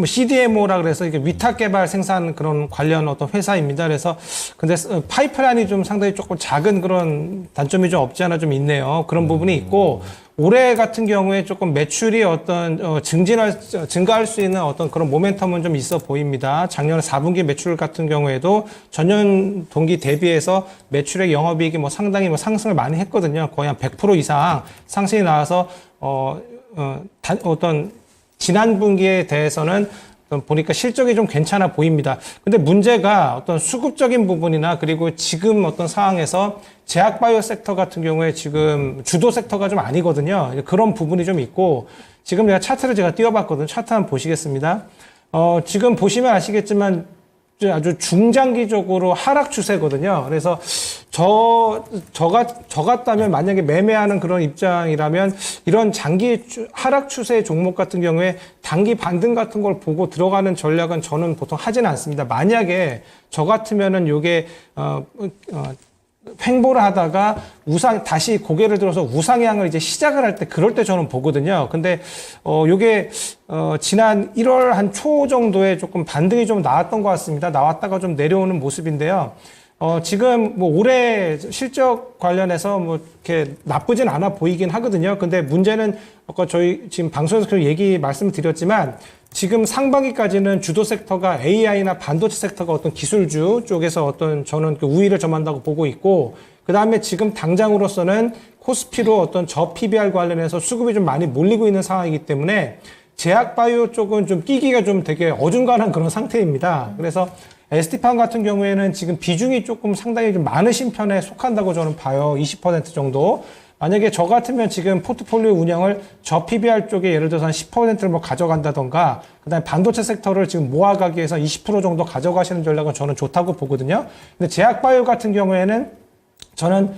CDMO라 그래서 이게 위탁 개발 생산 그런 관련 어떤 회사입니다. 그래서 근데 파이프라인이 좀 상당히 조금 작은 그런 단점이 좀 없지 않아 좀 있네요. 그런 부분이 있고 올해 같은 경우에 조금 매출이 어떤 증가할 수 있는 어떤 그런 모멘텀은 좀 있어 보입니다. 작년 4분기 매출 같은 경우에도 전년 동기 대비해서 매출액 영업이익이 상당히 상승을 많이 했거든요. 거의 한 100% 이상 상승이 나와서 어떤 지난 분기에 대해서는 보니까 실적이 좀 괜찮아 보입니다. 근데 문제가 어떤 수급적인 부분이나 그리고 지금 어떤 상황에서 제약바이오 섹터 같은 경우에 지금 주도 섹터가 좀 아니거든요. 그런 부분이 좀 있고 지금 제가 차트를 띄워봤거든요. 차트 한번 보시겠습니다. 지금 보시면 아시겠지만 아주 중장기적으로 하락 추세거든요. 그래서 저 같다면 만약에 매매하는 그런 입장이라면 이런 장기 하락 추세 종목 같은 경우에 단기 반등 같은 걸 보고 들어가는 전략은 저는 보통 하지는 않습니다. 만약에 저 같으면은 요게 횡보를 하다가 다시 고개를 들어서 우상향을 이제 시작을 할 때, 그럴 때 저는 보거든요. 근데, 요게, 지난 1월 한 초 정도에 조금 반등이 좀 나왔던 것 같습니다. 나왔다가 좀 내려오는 모습인데요. 지금 뭐 올해 실적 관련해서 뭐 이렇게 나쁘진 않아 보이긴 하거든요. 근데 문제는 아까 저희 지금 방송에서 그 얘기 말씀드렸지만 지금 상반기까지는 주도 섹터가 AI나 반도체 섹터가 어떤 기술주 쪽에서 어떤 저는 그 우위를 점한다고 보고 있고, 그 다음에 지금 당장으로서는 코스피로 어떤 저 PBR 관련해서 수급이 좀 많이 몰리고 있는 상황이기 때문에 제약바이오 쪽은 좀 끼기가 좀 되게 어중간한 그런 상태입니다. 그래서 ST팜 같은 경우에는 지금 비중이 조금 상당히 좀 많으신 편에 속한다고 저는 봐요. 20% 정도. 만약에 저 같으면 지금 포트폴리오 운영을 저 PBR 쪽에 예를 들어서 한 10%를 뭐 가져간다던가, 그 다음에 반도체 섹터를 지금 모아가기 위해서 20% 정도 가져가시는 전략은 저는 좋다고 보거든요. 근데 제약바이오 같은 경우에는 저는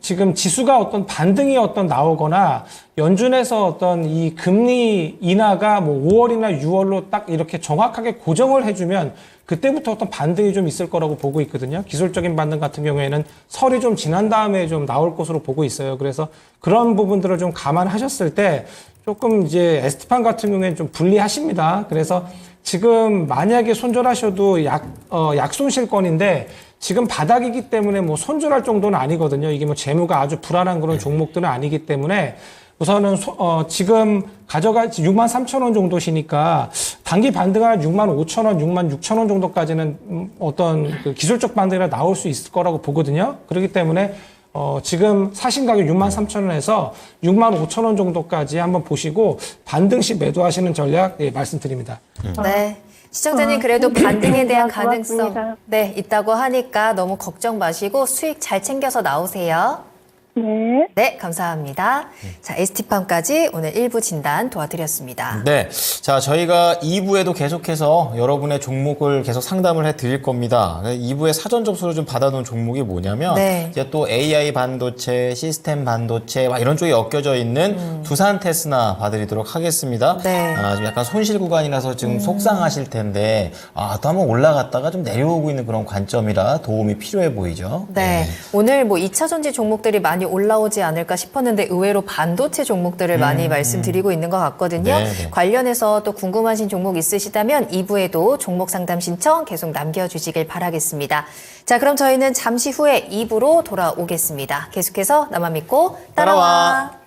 지금 지수가 어떤 반등이 어떤 나오거나 연준에서 어떤 이 금리 인하가 뭐 5월이나 6월로 딱 이렇게 정확하게 고정을 해주면 그때부터 어떤 반등이 좀 있을 거라고 보고 있거든요. 기술적인 반등 같은 경우에는 설이 좀 지난 다음에 좀 나올 것으로 보고 있어요. 그래서 그런 부분들을 좀 감안하셨을 때 조금 이제 에스티팜 같은 경우에는 좀 불리하십니다. 그래서 지금 만약에 손절하셔도 약손실권인데 지금 바닥이기 때문에 뭐 손절할 정도는 아니거든요. 이게 뭐 재무가 아주 불안한 그런 종목들은 아니기 때문에 우선은 지금 63,000원 정도시니까 단기 반등한 65,000원, 66,000원 정도까지는 어떤 그 기술적 반등이 나올 수 있을 거라고 보거든요. 그렇기 때문에 지금 사신 가격 63,000원에서 65,000원 정도까지 한번 보시고 반등 시 매도하시는 전략 말씀드립니다. 네. 시청자님 그래도 반등에 대한 가능성 고맙습니다. 있다고 하니까 너무 걱정 마시고 수익 잘 챙겨서 나오세요. 네. 네, 감사합니다. 자, ST팜까지 오늘 1부 진단 도와드렸습니다. 네. 자, 저희가 2부에도 계속해서 여러분의 종목을 계속 상담을 해 드릴 겁니다. 2부에 사전 접수를 좀 받아놓은 종목이 뭐냐면, 네. 이제 또 AI 반도체, 시스템 반도체, 막 이런 쪽에 엮여져 있는 두산 테스나 봐드리도록 하겠습니다. 네. 좀 약간 손실 구간이라서 지금 속상하실 텐데, 또 한번 올라갔다가 좀 내려오고 있는 그런 관점이라 도움이 필요해 보이죠. 네. 오늘 뭐 2차 전지 종목들이 많이 올라오지 않을까 싶었는데 의외로 반도체 종목들을 많이 말씀드리고 있는 것 같거든요. 네, 네. 관련해서 또 궁금하신 종목 있으시다면 2부에도 종목 상담 신청 계속 남겨주시길 바라겠습니다. 자, 그럼 저희는 잠시 후에 2부로 돌아오겠습니다. 계속해서 나만 믿고 따라와.